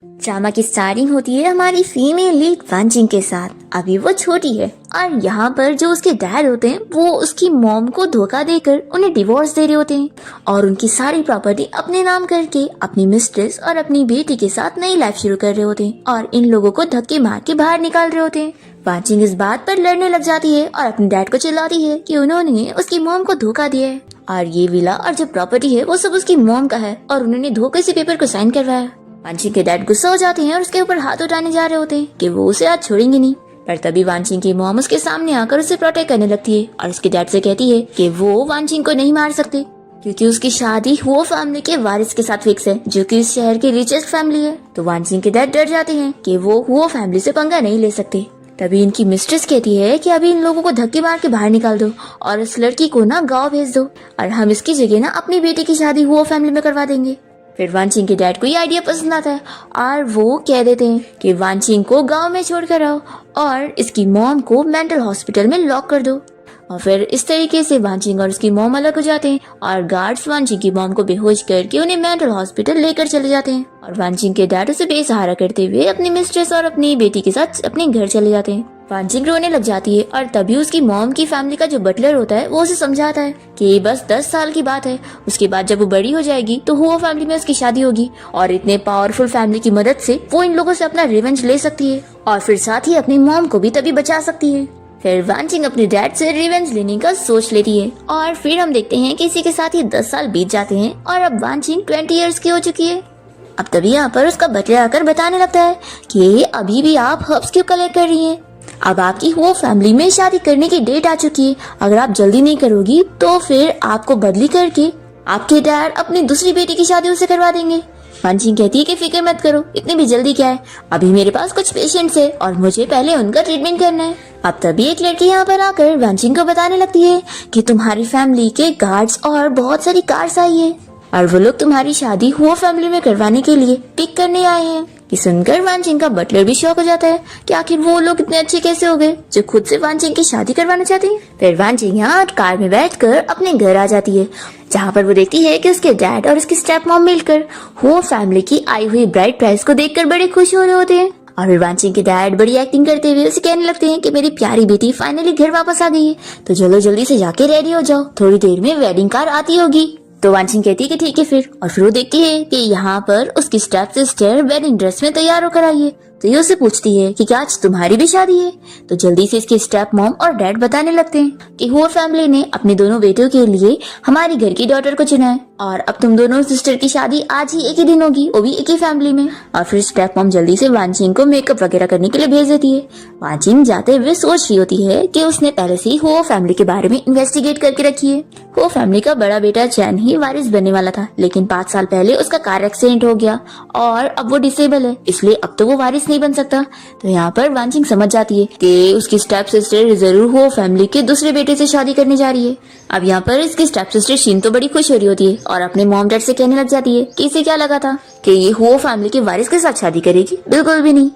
Drama की starting होती है हमारी फीमेल लीड वांचिंग के साथ। अभी वो छोटी है और यहाँ पर जो उसके डैड होते हैं वो उसकी मॉम को धोखा देकर उन्हें डिवोर्स दे रहे होते हैं और उनकी सारी प्रॉपर्टी अपने नाम करके अपनी मिस्ट्रेस और अपनी बेटी के साथ नई लाइफ शुरू कर रहे होते हैं और इन लोगों को धक्के मार के बाहर निकाल रहे होते हैं। वांचिंग इस बात पर लड़ने लग जाती है और अपने डैड को चिल्लाती है कि उन्होंने उसकी मॉम को धोखा दिया है और ये विला और जो प्रॉपर्टी है वो सब उसकी मॉम का है और उन्होंने धोखे से पेपर को साइन करवाया। वांचिंग के डैड गुस्सा हो जाते हैं और उसके ऊपर हाथ उठाने जा रहे होते हैं कि वो उसे आज छोड़ेंगे नहीं, पर तभी वांचिंग की मॉम उसके सामने आकर उसे प्रोटेक्ट करने लगती है और उसके डैड से कहती है कि वो वांचिंग को नहीं मार सकते क्योंकि उसकी शादी हुओ फैमिली के वारिस के साथ फिक्स है जो कि इस शहर की रिचेस्ट फैमिली है। तो वांचिंग के डैड डर जाते हैं कि वो हुओ फैमिली से पंगा नहीं ले सकते। तभी इनकी मिस्ट्रेस कहती है कि अभी इन लोगों को धक्के मार के बाहर निकाल दो और इस लड़की को ना गाँव भेज दो और हम इसकी जगह ना अपनी बेटी की शादी हुओ फैमिली में करवा देंगे। फिर वांचिंग के डैड को ये आइडिया पसंद आता है और वो कह देते हैं कि वांचिंग को गांव में छोड़ कर आओ और इसकी मॉम को मेंटल हॉस्पिटल में लॉक कर दो। और फिर इस तरीके से वांचिंग और उसकी मॉम अलग हो जाते हैं और गार्ड्स वांचिंग की मॉम को बेहोश करके उन्हें मेंटल हॉस्पिटल लेकर चले जाते हैं और वांचिंग के डैड उसे बेसहारा करते हुए अपनी मिस्ट्रेस और अपनी बेटी के साथ अपने घर चले जाते हैं। वांचिंग रोने लग जाती है और तभी उसकी मॉम की फैमिली का जो बटलर होता है वो उसे समझाता है कि बस 10 साल की बात है, उसके बाद जब वो बड़ी हो जाएगी तो हुओ फैमिली में उसकी शादी होगी और इतने पावरफुल फैमिली की मदद से वो इन लोगों से अपना रिवेंज ले सकती है और फिर साथ ही अपनी मॉम को भी तभी बचा सकती है। फिर वांचिंग अपने डैड से रिवेंज लेने का सोच लेती है और फिर हम देखते हैं कि इसी के साथ ही 10 साल बीत जाते हैं और अब वांचिंग 20 इयर्स की हो चुकी है। अब तभी यहाँ पर उसका बटलर आकर बताने लगता है कि अभी भी आप हर्ब्स क्यों कलेक्ट कर रही हैं? अब आपकी वो फैमिली में शादी करने की डेट आ चुकी है, अगर आप जल्दी नहीं करोगी तो फिर आपको बदली करके आपके डैड अपनी दूसरी बेटी की शादी उससे करवा देंगे। वांचिंग कहती है कि फिक्र मत करो, इतनी भी जल्दी क्या है, अभी मेरे पास कुछ पेशेंट्स है और मुझे पहले उनका ट्रीटमेंट करना है। अब तभी एक लड़की यहाँ पर आकर वांचिंग को बताने लगती है कि तुम्हारी फैमिली के गार्ड्स और बहुत सारी कार्स आई है और वो लोग तुम्हारी शादी हुओ फैमिली में करवाने के लिए पिक करने आए हैं। ये सुनकर वांचिंग का बटलर भी शॉक हो जाता है कि आखिर वो लोग इतने अच्छे कैसे हो गए जो खुद से वांचिंग की शादी करवाना चाहते हैं। फिर वांचिंग यहाँ कार में बैठकर अपने घर आ जाती है जहाँ पर वो देखती है कि उसके डैड और उसकी स्टेप मॉम मिलकर हुओ फैमिली की आई हुई ब्राइड प्राइस को देखकर बड़े खुश हो रहे होते हैं और फिर वांचिंग के डैड बड़ी एक्टिंग करते हुए उसे कहने लगते हैं कि मेरी प्यारी बेटी फाइनली घर वापस आ गई है, तो चलो जल्दी से जाके रेडी हो जाओ, थोड़ी देर में वेडिंग कार आती होगी। तो वांचिंग कहती है कि ठीक है फिर, और फिर वो देखती है कि यहाँ पर उसकी स्टेप सिस्टर वेडिंग ड्रेस में तैयार होकर आई है। तो ये उसे पूछती है कि क्या आज तुम्हारी भी शादी है? तो जल्दी से इसकी स्टेप मॉम और डैड बताने लगते हैं कि हुओ फैमिली ने अपने दोनों बेटियों के लिए हमारी घर की डॉटर को चुना है और अब तुम दोनों सिस्टर की शादी आज ही एक ही दिन होगी, वो भी एक ही फैमिली में। और फिर स्टेप मॉम जल्दी से वांचिंग को मेकअप वगैरह करने के लिए भेज देती है। वांचिंग जाते हुए सोच रही होती है कि उसने पहले से ही हुओ फैमिली के बारे में इन्वेस्टिगेट करके रखी है। हुओ फैमिली का बड़ा बेटा चैन ही वारिस बनने वाला था, लेकिन 5 साल पहले उसका कार एक्सीडेंट हो गया और अब वो डिसेबल है, इसलिए अब तो वो वारिस नहीं बन सकता। तो यहाँ पर वांचिंग समझ जाती है कि उसकी स्टेप सिस्टर जरूर हुओ फैमिली के दूसरे बेटे से शादी करने जा रही है। अब यहाँ पर इसकी स्टेप सिस्टर शिन तो बड़ी खुश हो रही होती है और अपने मॉम डैड से कहने लग जाती है कि इसे क्या लगा था कि ये हुओ फैमिली के वारिस के साथ शादी करेगी, बिल्कुल भी नहीं।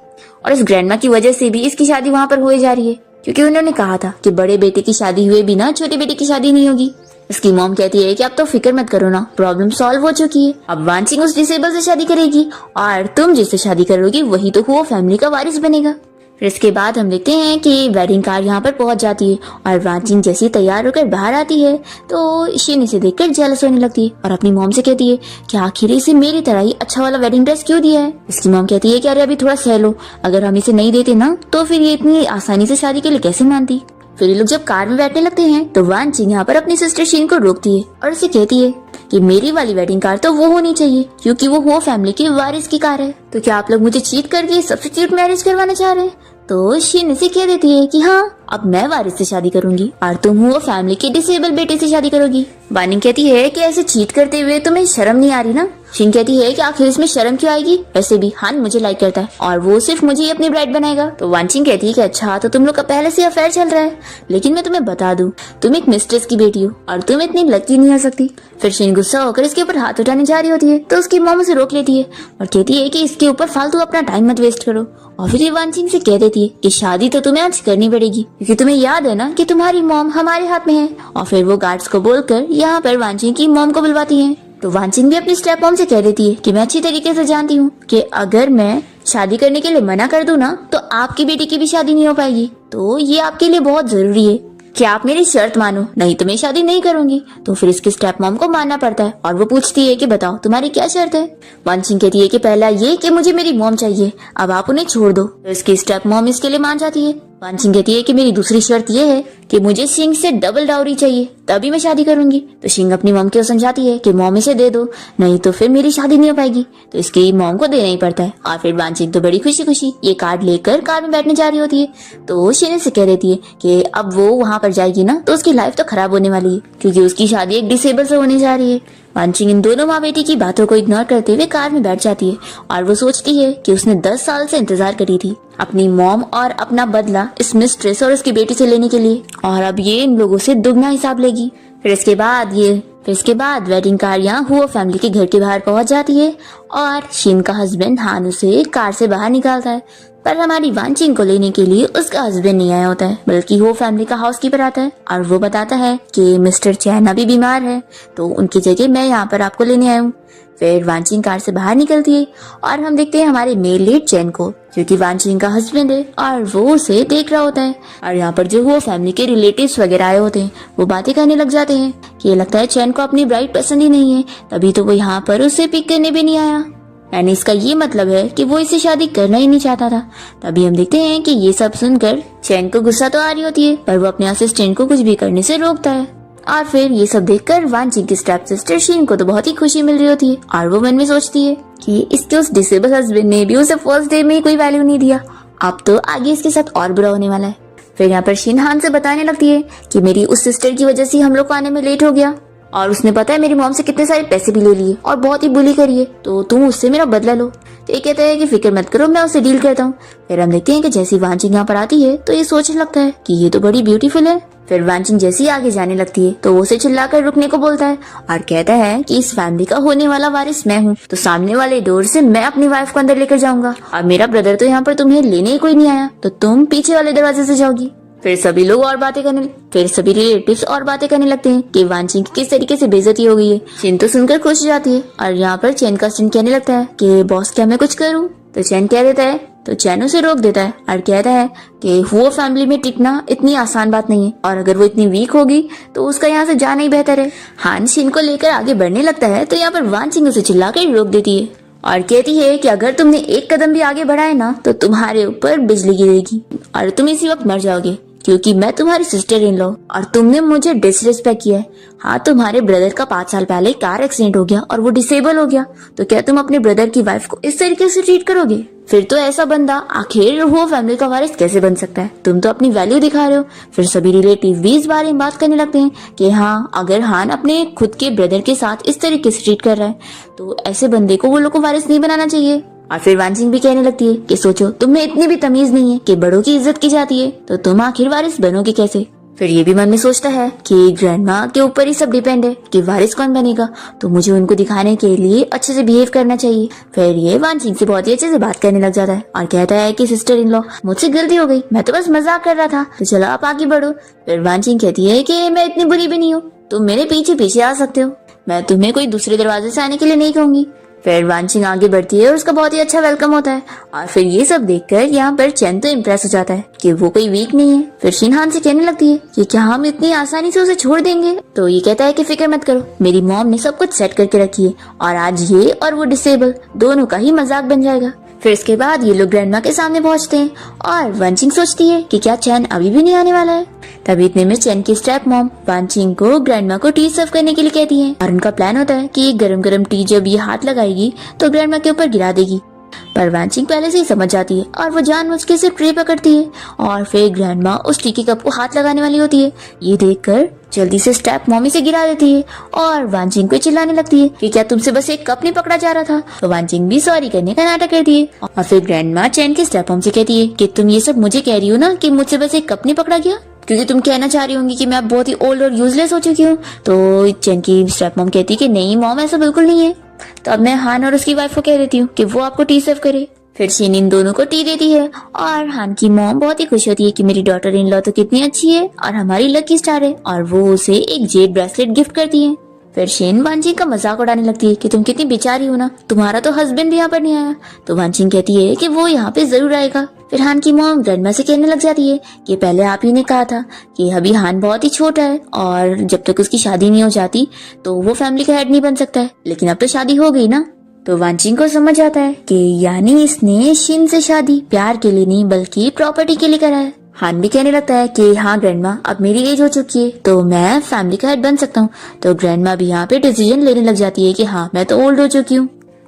और इस ग्रैंडमा की वजह से भी इसकी शादी वहाँ पर हो जा रही है क्योंकि उन्होंने कहा था कि बड़े बेटे की शादी हुए बिना छोटे बेटे की शादी नहीं होगी। इसकी मॉम कहती है कि अब तो फिक्र मत करो ना, प्रॉब्लम सॉल्व हो चुकी है, अब वांचिंग उस डिसेबल से शादी करेगी और तुम जिससे शादी करोगी वही तो हुओ फैमिली का वारिस बनेगा। फिर इसके बाद हम देखते हैं कि वेडिंग कार यहाँ पर पहुंच जाती है और वांचिंग जैसी तैयार होकर बाहर आती है तो शिन इसे देखकर जेलस होने लगती है और अपनी मॉम से कहती है कि आखिर इसे मेरी तरह ही अच्छा वाला वेडिंग ड्रेस क्यों दिया है। इसकी मॉम कहती है कि अरे अभी थोड़ा सह लो, अगर हम इसे नहीं देते ना तो फिर ये इतनी आसानी से शादी के लिए कैसे मानती। फिर ये लोग जब कार में बैठने लगते हैं तो वांचिंग यहाँ पर अपनी सिस्टर शिन को रोकती है और उसे कहती है कि मेरी वाली वेडिंग कार तो वो होनी चाहिए क्योंकि वो हुओ फैमिली के वारिस की कार है। तो क्या आप लोग मुझे चीट करके सब्स्टिट्यूट मैरिज करवाना चाह रहे हैं? तो शिन इसे कह देती है कि हाँ, अब मैं वारिस से शादी करूंगी और तुम हुओ फैमिली के डिसेबल बेटे से शादी करोगी। वानिंग कहती है कि ऐसे चीट करते हुए तुम्हें शर्म नहीं आ रही ना? शिन कहती है कि आखिर इसमें शर्म क्यों आएगी, वैसे भी हान मुझे लाइक करता है और वो सिर्फ मुझे ही अपनी ब्राइड बनाएगा। तो वांचिंग कहती है कि अच्छा तो तुम लोग का पहले से अफेयर चल रहा है, लेकिन मैं तुम्हें बता दूं तुम एक मिस्ट्रेस की बेटी हो और तुम इतनी लकी नहीं हो सकती। फिर शिन गुस्सा होकर इसके ऊपर हाथ उठाने जा रही होती है तो उसकी मॉम उसे रोक लेती है और कहती है कि इसके ऊपर फालतू अपना टाइम मत वेस्ट करो। और फिर ये वांचिंग से कह देती है कि शादी तो तुम्हें आज करनी पड़ेगी क्योंकि तुम्हें याद है ना कि तुम्हारी मॉम हमारे हाथ में है। और फिर वो गार्ड्स को बोलकर यहाँ पर वांचिंग की मॉम को बुलवाती है तो वांचिंग भी अपनी स्टेप मॉम से कह देती है कि मैं अच्छी तरीके से जानती हूँ कि अगर मैं शादी करने के लिए मना कर दूं ना तो आपकी बेटी की भी शादी नहीं हो पाएगी, तो ये आपके लिए बहुत जरूरी है कि आप मेरी शर्त मानो, नहीं तो मैं शादी नहीं करूंगी। तो फिर इसकी स्टेप मॉम को मानना पड़ता है और वो पूछती है कि बताओ तुम्हारी क्या शर्त है। वांचिंग कहती है कि पहला ये कि मुझे मेरी मॉम चाहिए, अब आप उन्हें छोड़ दो। तो इसकी स्टेप मॉम इसके लिए मान जाती है। वांचिंग कहती है कि मेरी दूसरी शर्त ये है कि मुझे शिंग से डबल डाउरी चाहिए, तभी मैं शादी करूंगी। तो शिंग अपनी मॉम को समझाती है कि मॉम इसे दे दो, नहीं तो फिर मेरी शादी नहीं हो पाएगी। तो इसकी मॉम को देना ही पड़ता है। और फिर वांचिंग तो बड़ी खुशी खुशी ये कार्ड लेकर कार में बैठने जा रही होती है। तो शिन से कह देती है कि अब वो वहां पर जाएगी ना तो उसकी लाइफ तो खराब होने वाली है, क्योंकि उसकी शादी एक डिसेबल से होने जा रही है। वांचिंग इन दोनों माँ बेटी की बातों को इग्नोर करते हुए कार में बैठ जाती है और वो सोचती है कि उसने 10 साल से इंतजार करी थी अपनी मॉम और अपना बदला इस मिस्ट्रेस और उसकी बेटी से लेने के लिए, और अब ये इन लोगों से दुगना हिसाब लेगी। फिर इसके बाद वेडिंग कार यहाँ हुआ फैमिली के घर के बाहर पहुंच जाती है और शिन का हस्बैंड हान उसे कार से बाहर निकालता है। पर हमारी वांचिंग को लेने के लिए उसका हस्बैंड नहीं आया होता है, बल्कि वो फैमिली का हाउसकीपर आता है और वो बताता है कि मिस्टर चैन अभी बीमार है, तो उनकी जगह मैं यहाँ पर आपको लेने आया हूँ। फिर वांचिंग कार से बाहर निकलती है और हम देखते हैं हमारे मेल लीड चैन को, जो कि वांचिंग का हस्बैंड है, और वो उसे देख रहा होता है। और यहाँ पर जो वो फैमिली के रिलेटिव्स वगैरह आए होते हैं वो बातें करने लग जाते हैं कि ये लगता है चैन को अपनी ब्राइड पसंद ही नहीं है, तभी तो वो यहाँ पर उसे पिक करने भी नहीं आया। यानी इसका ये मतलब है कि वो इसे शादी करना ही नहीं चाहता था। तभी हम देखते हैं कि ये सब सुनकर चैन को गुस्सा तो आ रही होती है, पर वो अपने असिस्टेंट को कुछ भी करने से रोकता है। और फिर ये सब देखकर वांचिंग की स्टेप सिस्टर शीन को तो बहुत ही खुशी मिल रही होती है और वो मन में सोचती है कि इसके उस डिसेबल हस्बैंड ने भी उसे फर्स्ट डे में ही कोई वैल्यू नहीं दिया, अब तो आगे इसके साथ और बुरा होने वाला है। फिर यहाँ पर शीन हान से बताने लगती है कि मेरी उस सिस्टर की वजह से हम लोग को आने में लेट हो गया और उसने पता है मेरी मॉम से कितने सारे पैसे भी ले लिए और बहुत ही बुली करी है, तो तुम उससे मेरा बदला लो। तो ये कहता है कि फिक्र मत करो, मैं उसे डील करता हूँ। फिर हम देखते हैं कि जैसी वांचिंग यहाँ पर आती है तो ये सोचने लगता है कि ये तो बड़ी ब्यूटीफुल है। फिर वांचिंग जैसी आगे जाने लगती है तो वो उसे चिल्लाकर रुकने को बोलता है और कहता है कि इस फैमिली का होने वाला वारिस मैं हूँ, तो सामने वाले डोर से मैं अपनी वाइफ को अंदर लेकर जाऊंगा और मेरा ब्रदर तो यहाँ पर तुम्हें लेने ही कोई नहीं आया, तो तुम पीछे वाले दरवाजे से जाओगी। फिर सभी रिलेटिव्स और बातें करने लगते हैं कि वांचिंग की किस तरीके से बेइज्जती हो गई है। चिन तो सुनकर खुश जाती है और यहाँ पर चैन का स्टूडेंट कहने लगता है कि बॉस क्या मैं कुछ करूँ, तो चैन कह देता है, तो चैन उसे रोक देता है और कहता है कि वो फैमिली में टिकना इतनी आसान बात नहीं है और अगर वो इतनी वीक होगी तो उसका यहाँ से जाना ही बेहतर है। हान शिन को लेकर आगे बढ़ने लगता है तो यहाँ पर वांचिंग उसे चिल्लाकर रोक देती है और कहती है कि अगर तुमने एक कदम भी आगे बढ़ाए ना तो तुम्हारे ऊपर बिजली गिरेगी और तुम इसी वक्त मर जाओगे, क्योंकि मैं तुम्हारी सिस्टर इन लॉ और तुमने मुझे डिसरिस्पेक्ट किया है। हाँ, तुम्हारे ब्रदर का 5 साल पहले कार एक्सीडेंट हो गया और वो डिसेबल हो गया, तो क्या तुम अपने ब्रदर की वाइफ को इस तरीके से ट्रीट करोगे? फिर तो ऐसा बंदा आखिर वो फैमिली का वारिस कैसे बन सकता है? तुम तो अपनी वैल्यू दिखा रहे हो। फिर सभी रिलेटिव भी इस बारे में बात करने लगते हैं कि हाँ, अगर हान अपने खुद के ब्रदर के साथ इस तरीके से ट्रीट कर रहा है तो ऐसे बंदे को वो लोग को वारिस नहीं बनाना चाहिए। और फिर वांचिंग भी कहने लगती है कि सोचो, तुम्हें इतनी भी तमीज नहीं है कि बड़ों की इज्जत की जाती है, तो तुम आखिर वारिस बनोगे कैसे? फिर ये भी मन में सोचता है कि ग्रैंडमा के ऊपर ही सब डिपेंड है कि वारिस कौन बनेगा, तो मुझे उनको दिखाने के लिए अच्छे से बिहेव करना चाहिए। फिर ये वांचिंग से बहुत ही अच्छे से बात करने लग जाता है और कहता है कि सिस्टर इन लॉ, मुझसे गलती हो गई, मैं तो बस मजाक कर रहा था, तो चलो आप आगे बढ़ो। फिर वांचिंग कहती है कि मैं इतनी बुरी भी नहीं हूँ, तुम मेरे पीछे पीछे आ सकते हो, मैं तुम्हें कोई दूसरे दरवाजे से आने के लिए नहीं कहूंगी। फिर वांचिंग आगे बढ़ती है और उसका बहुत ही अच्छा वेलकम होता है और फिर ये सब देखकर यहाँ पर चैन तो इम्प्रेस हो जाता है कि वो कोई वीक नहीं है। फिर शिनहान से कहने लगती है कि क्या हम इतनी आसानी से उसे छोड़ देंगे? तो ये कहता है कि फिक्र मत करो, मेरी मॉम ने सब कुछ सेट करके रखी है और आज ये और वो डिसेबल दोनों का ही मजाक बन जाएगा। फिर इसके बाद ये लोग ग्रैंडमा के सामने पहुंचते हैं और वांचिंग सोचती है कि क्या चैन अभी भी नहीं आने वाला है। तभी इतने में चैन की स्टेप मॉम वांचिंग को ग्रैंडमा को टी सर्व करने के लिए कहती है और उनका प्लान होता है कि गरम गरम टी जब ये हाथ लगाएगी तो ग्रैंडमा के ऊपर गिरा देगी। पर वांचिंग पहले से ही समझ जाती है और वो जानबूझ के सिर्फ ट्रे पकड़ती है और फिर ग्रैंडमा उस टी के कप को हाथ लगाने वाली होती है। ये देखकर जल्दी से स्टेप मॉमी से गिरा देती है और वांचिंग को चिल्लाने लगती है कि क्या तुमसे बस एक कप नहीं पकड़ा जा रहा था? तो वांचिंग भी सॉरी करने का नाटक करती है और फिर ग्रैंडमा चैन के स्टेप मॉम से कहती है कि तुम ये सब मुझे कह रही हो ना कि मुझसे बस एक कप नहीं पकड़ा गया, क्योंकि तुम कहना चाह रही होंगी कि मैं अब बहुत ही ओल्ड और यूजलेस हो चुकी हूँ। तो चैन की स्टेप मॉम कहती है कि नहीं मॉम, ऐसा बिल्कुल नहीं है। तो अब मैं हान और उसकी वाइफ को कह देती हूँ कि वो आपको टी सर्व करे। फिर शिन इन दोनों को टी देती है और हान की मॉम बहुत ही खुश होती है कि मेरी डॉटर इन लॉ तो कितनी अच्छी है और हमारी लकी स्टार है, और वो उसे एक जेड ब्रेसलेट गिफ्ट करती है। फिर शेन वानचिंग का मजाक उड़ाने लगती है कि तुम कितनी बेचारी हो ना, तुम्हारा तो हस्बैंड भी यहाँ पर नहीं आया। तो वानचिंग कहती है कि वो यहाँ पे जरूर आएगा। फिर हान की मॉम ग्रैंडमा से कहने लग जाती है कि पहले आप ही ने कहा था कि अभी हान बहुत ही छोटा है और जब तक उसकी शादी नहीं हो जाती तो वो फैमिली का हेड नहीं बन सकता है, लेकिन अब तो शादी हो गई ना। तो वानचिंग को समझ आता है कि यानी इसने शिन से शादी प्यार के लिए नहीं बल्कि प्रॉपर्टी के लिए करा है। हान भी कहने लगता है कि हाँ ग्रैंडमा, अब मेरी एज हो चुकी है तो मैं फैमिली का हेड बन सकता हूँ। तो ग्रैंडमा भी यहाँ पे डिसीजन लेने लग जाती है कि हाँ मैं तो ओल्ड हो चुकी हूँ,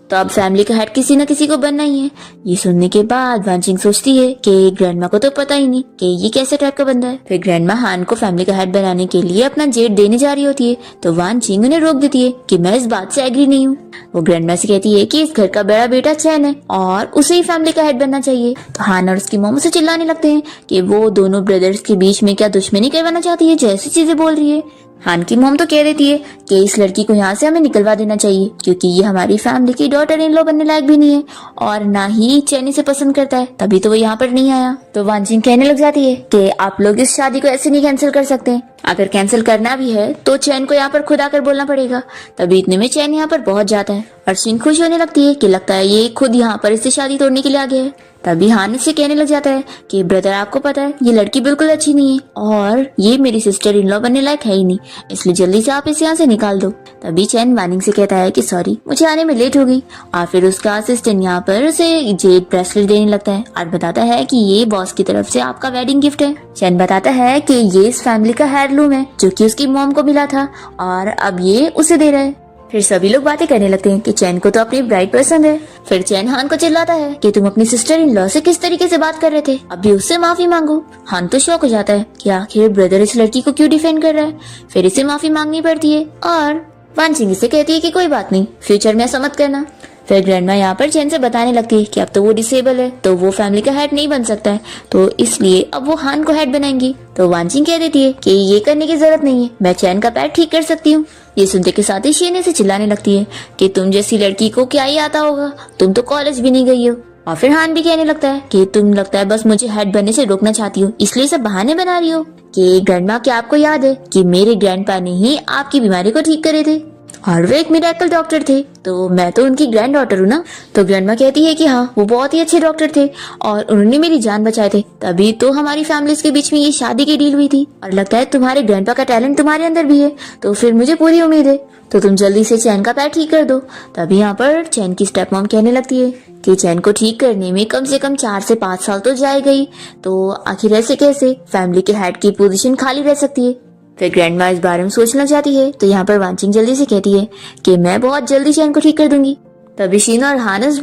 तो अब फैमिली का हेड किसी न किसी को बनना ही है। ये सुनने के बाद वानचिंग सोचती है कि ग्रैंडमा को तो पता ही नहीं कि ये कैसे टाइप का बंदा है। फिर ग्रैंडमा हान को फैमिली का हेड बनाने के लिए अपना जेट देने जा रही होती है, तो वानचिंग उन्हें रोक देती है कि मैं इस बात से एग्री नहीं हूँ। वो ग्रैंडमा से कहती है कि इस घर का बड़ा बेटा चैन है और उसे ही फैमिली का हेड बनना चाहिए। तो हान और उसकी मॉम उसे चिल्लाने लगते हैं कि वो दोनों ब्रदर्स के बीच में क्या दुश्मनी करवाना चाहती है, जैसी चीजें बोल रही है। हान की मॉम तो कह देती है कि इस लड़की को यहाँ से हमें निकलवा देना चाहिए क्योंकि ये हमारी फैमिली की डॉटर इन लॉ बनने लायक भी नहीं है और ना ही चैनी से पसंद करता है, तभी तो वो यहाँ पर नहीं आया। तो वानचिंग कहने लग जाती है कि आप लोग इस शादी को ऐसे नहीं कैंसिल कर सकते, अगर कैंसिल करना भी है तो चैन को यहाँ पर खुद आकर बोलना पड़ेगा। तभी इतने में चैन यहाँ पर पहुंच जाता है और शिन खुश होने लगती है कि लगता है ये खुद यहाँ पर इससे शादी तोड़ने के लिए आ गया है। तभी हान इससे कहने लग जाता है कि ब्रदर आपको पता है ये लड़की बिल्कुल अच्छी नहीं है और ये मेरी सिस्टर इन लॉ बनने लायक है ही नहीं, इसलिए जल्दी से आप इसे यहाँ से निकाल दो। तभी चैन वानिंग से कहता है कि सॉरी मुझे आने में लेट हो गई और फिर उसका असिस्टेंट यहाँ पर उसे जेड ब्रेसलेट देने लगता है और बताता है कि ये बॉस की तरफ से आपका वेडिंग गिफ्ट है। चैन बताता है कि ये इस फैमिली का हेirloom है जो कि उसकी मॉम को मिला था और अब ये उसे दे रहा है। फिर सभी लोग बातें करने लगते हैं कि चैन को तो अपनी ब्राइड पसंद है। फिर चैन हान को चिल्लाता है कि तुम अपनी सिस्टर इन लॉ से किस तरीके से बात कर रहे थे, अभी उससे माफी मांगो। हान तो शॉक हो जाता है कि आखिर ब्रदर इस लड़की को क्यों डिफेंड कर रहा है। फिर इसे माफी मांगनी पड़ती है और वानचिंग से कहती है कि कोई बात नहीं, फ्यूचर में ऐसा मत करना। फिर ग्रैंडमा यहाँ पर चैन से बताने लगती है कि अब तो वो डिसेबल है तो वो फैमिली का हेड नहीं बन सकता है, तो इसलिए अब वो हान को हेड बनाएंगी। तो वानचिंग कह देती है कि ये करने की जरूरत नहीं है, मैं चैन का पैर ठीक कर सकती हूँ। ये सुनते के साथ ही शेने से चिल्लाने लगती है कि तुम जैसी लड़की को क्या ही आता होगा, तुम तो कॉलेज भी नहीं गई हो। और फिर हान भी कहने लगता है कि तुम लगता है बस मुझे हेड बनने से रोकना चाहती हो, इसलिए सब बहाने बना रही हो। कि ग्रैंडमा, क्या आपको याद है कि मेरे ग्रैंडपा ने ही आपकी बीमारी को ठीक करे थे और वे एक मिरेकल डॉक्टर थे, तो मैं तो उनकी ग्रैंड डॉटर हूँ ना। तो ग्रैंडमा कहती है कि हाँ वो बहुत ही अच्छे डॉक्टर थे और उन्होंने मेरी जान बचाए थे, तभी तो हमारी फैमिलीज के बीच में ये शादी की डील हुई थी और लगता है तुम्हारे ग्रैंडपा का टैलेंट तुम्हारे अंदर भी है, तो फिर मुझे पूरी उम्मीद है तो तुम जल्दी से चैन का पैर ठीक कर दो। तभी यहाँ पर चैन की स्टेप मॉम कहने लगती है कि चैन को ठीक करने में कम से कम 4 से 5 साल तो जाएगा ही, तो आखिर ऐसे कैसे फैमिली के हेड की पोजीशन खाली रह सकती है। फिर ग्रैंडमा इस बारे में सोचना चाहती है, तो यहाँ पर वानचिंग जल्दी से कहती है कि मैं बहुत जल्दी चैन को ठीक कर दूंगी। तभी शिन और हान इस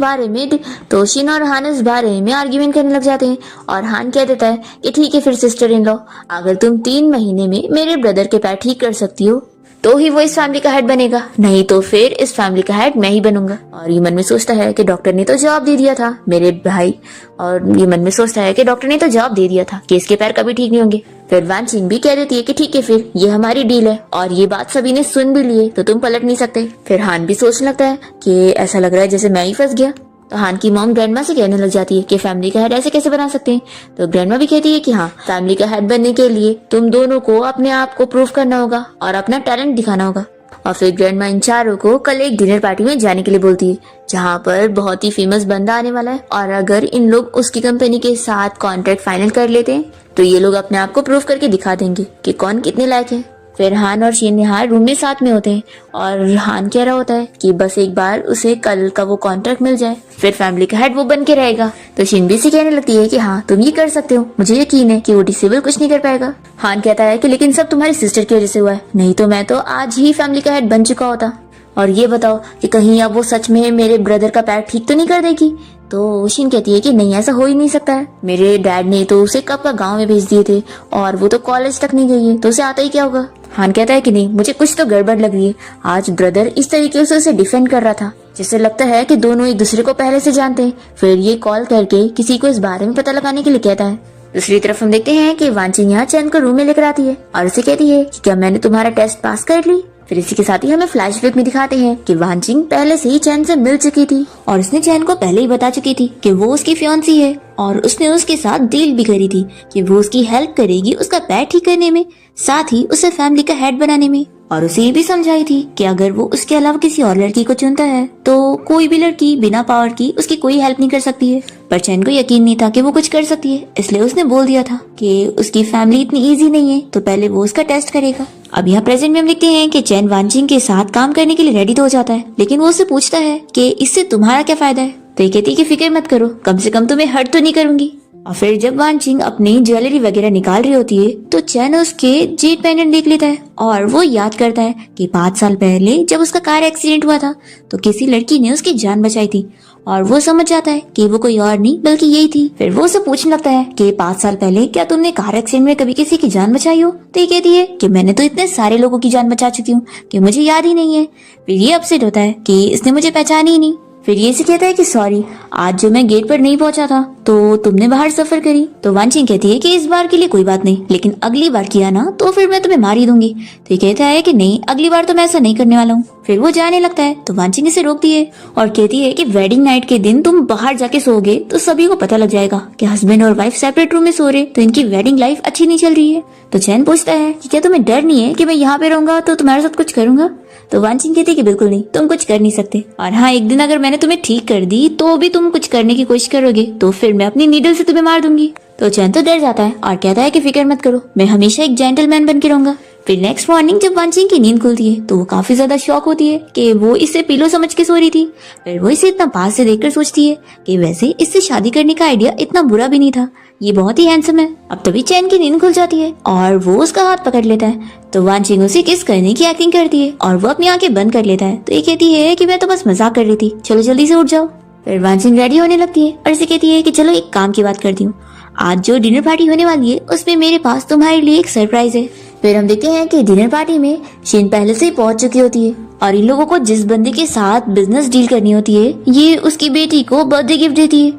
बारे में आर्ग्यूमेंट करने लग जाते हैं और हान कह देता है कि ठीक है फिर सिस्टर इन लॉ, अगर तुम 3 महीने में मेरे ब्रदर के पैर ठीक कर सकती हो तो ही वो इस फैमिली का हेड बनेगा, नहीं तो फिर इस फैमिली का हेड मैं ही बनूंगा। और ये मन में सोचता है कि डॉक्टर ने तो जवाब दे दिया था मेरे भाई, और ये मन में सोचता है कि डॉक्टर ने तो जवाब दे दिया था कि इसके पैर कभी ठीक नहीं होंगे। फिर वानचिंग भी कह देती है कि ठीक है फिर ये हमारी डील है और ये बात सभी ने सुन भी ली है तो तुम पलट नहीं सकते। फिर हान भी सोचने लगता है कि ऐसा लग रहा है जैसे मैं ही फंस गया। तो हान की मॉम ग्रैंडमा से कहने लग जाती है कि फैमिली का हेड ऐसे कैसे बना सकते हैं। तो ग्रैंडमा भी कहती है कि हाँ, फैमिली का हेड बनने के लिए तुम दोनों को अपने आप को प्रूव करना होगा और अपना टैलेंट दिखाना होगा। और फिर ग्रैंडमा इन चारों को कल एक डिनर पार्टी में जाने के लिए बोलती है जहाँ पर बहुत ही फेमस बंदा आने वाला है और अगर इन लोग उसकी कंपनी के साथ कॉन्ट्रैक्ट फाइनल कर लेते हैं तो ये लोग अपने आप को प्रूव करके दिखा देंगे कि कौन कितने लायक है। फिर हान और शिन यहाँ रूम में साथ में होते हैं और हान कह रहा होता है कि बस एक बार उसे कल का वो कॉन्ट्रैक्ट मिल जाए फिर फैमिली का हेड वो बन के रहेगा। तो शिन भी से कहने लगती है कि हाँ तुम ये कर सकते हो, मुझे यकीन है कि वो डिसेबल कुछ नहीं कर पाएगा। हान कहता है कि लेकिन सब तुम्हारी सिस्टर की वजह से हुआ है, नहीं तो मैं तो आज ही फैमिली का हेड बन चुका होता। और ये बताओ कि कहीं अब वो सच में मेरे ब्रदर का पैर ठीक तो नहीं कर देगी। तो शिन कहती है कि नहीं, ऐसा हो ही नहीं सकता है, मेरे डैड ने तो उसे कब का गांव में भेज दिए थे और वो तो कॉलेज तक नहीं गई है तो उसे आता ही क्या होगा। हान कहता है कि नहीं, मुझे कुछ तो गड़बड़ लग रही है, आज ब्रदर इस तरीके से उसे डिफेंड कर रहा था जिससे लगता है कि दोनों एक दूसरे को पहले से जानते हैं। फिर ये कॉल करके किसी को इस बारे में पता लगाने के लिए कहता है। दूसरी तरफ हम देखते हैं कि वानचिंग यहाँ चैन को रूम में लेकर आती है और उसे कहती है कि क्या मैंने तुम्हारा टेस्ट पास कर ली। फिर इसी के साथ ही हमें फ्लैशबैक में दिखाते हैं कि वानचिंग पहले से ही चैन से मिल चुकी थी और उसने चैन को पहले ही बता चुकी थी कि वो उसकी फियांसी है और उसने उसके साथ डील भी करी थी कि वो उसकी हेल्प करेगी उसका पैर ठीक करने में, साथ ही उसे फैमिली का हेड बनाने में। और उसे ये भी समझाई थी कि अगर वो उसके अलावा किसी और लड़की को चुनता है तो कोई भी लड़की बिना पावर की उसकी कोई हेल्प नहीं कर सकती है। पर चैन को यकीन नहीं था कि वो कुछ कर सकती है, इसलिए उसने बोल दिया था कि उसकी फैमिली इतनी इजी नहीं है, तो पहले वो उसका टेस्ट करेगा। अब यहाँ प्रेजेंट में हम लिखते हैं कि चैन वानजिंग के साथ काम करने के लिए रेडी तो हो जाता है, लेकिन वो उससे पूछता है कि इससे तुम्हारा क्या फायदा है। तो ये कहती है कि फिक्र मत करो, कम से कम तुम्हें हर्ट तो नहीं करूंगी। और फिर जब वानजिंग अपनी ज्वेलरी वगैरह निकाल रही होती है तो चैन उसके जेड पेंडेंट देख लेता है और वो याद करता है कि 5 साल पहले जब उसका कार एक्सीडेंट हुआ था तो किसी लड़की ने उसकी जान बचाई थी, और वो समझ जाता है कि वो कोई और नहीं बल्कि यही थी। फिर वो उसे पूछने लगता है कि 5 साल पहले क्या तुमने कार एक्सीडेंट में कभी किसी की जान बचाई हो। तो ये कहती है कि मैंने तो इतने सारे लोगों की जान बचा चुकी हूँ कि मुझे याद ही नहीं है। फिर ये अपसेट होता है कि इसने मुझे पहचानी ही नहीं। फिर ये से कहता है कि सॉरी, आज जो मैं गेट पर नहीं पहुंचा था तो तुमने बाहर सफर करी। तो वानजिंग कहती है कि इस बार के लिए कोई बात नहीं, लेकिन अगली बार किया ना तो फिर मैं तुम्हें मार ही दूंगी। तो ये कहता है कि नहीं, अगली बार तो मैं ऐसा नहीं करने वाला हूँ। फिर वो जाने लगता है तो वानजिंग इसे रोकती है और कहती है कि वेडिंग नाइट के दिन तुम बाहर जाके सोओगे तो सभी को पता लग जाएगा कि हस्बैंड और वाइफ सेपरेट रूम में सो रहे, तो इनकी वेडिंग लाइफ अच्छी नहीं चल रही है। तो चैन पूछता है कि क्या तुम्हें डर नहीं है कि मैं यहाँ पे रहूंगा तो तुम्हारे साथ कुछ करूंगा। तो वानजिंग कहती है कि बिल्कुल नहीं, तुम कुछ कर नहीं सकते, और हाँ, एक दिन अगर मैंने तुम्हें ठीक कर दी तो भी तुम कुछ करने की कोशिश करोगे तो फिर मैं अपनी नीडल से तुम्हें मार दूंगी। तो चैन तो डर जाता है और कहता है कि फिक्र मत करो, मैं हमेशा एक जेंटलमैन बन के रहूंगा। फिर नेक्स्ट मॉर्निंग जब वानजिंग की नींद खुलती है तो वो काफी ज्यादा शॉक होती है कि वो इसे पिलो समझ के सो रही थी। फिर वो इसे इतना पास से देखकर सोचती है कि वैसे इससे शादी करने का आइडिया इतना बुरा भी नहीं था, ये बहुत ही हैंडसम है। अब तभी चैन की नींद खुल जाती है और वो उसका हाथ पकड़ लेता है। तो वानजिंग उसे किस करने की एक्टिंग करती है और वो अपनी आंखें बंद कर लेता है। तो ये कहती है कि मैं तो बस मजाक कर रही थी, चलो जल्दी से उठ जाओ। फिर वानजिंग रेडी होने लगती है और इसे कहती है कि चलो एक काम की बात करती हूँ, आज जो डिनर पार्टी होने वाली है उसमें मेरे पास तुम्हारे लिए एक सरप्राइज है। फिर हम देखते हैं कि डिनर पार्टी में शिन पहले से ही पहुंच चुकी होती है और इन लोगों को जिस बंदे के साथ बिजनेस डील करनी होती है ये उसकी बेटी को बर्थडे गिफ्ट देती है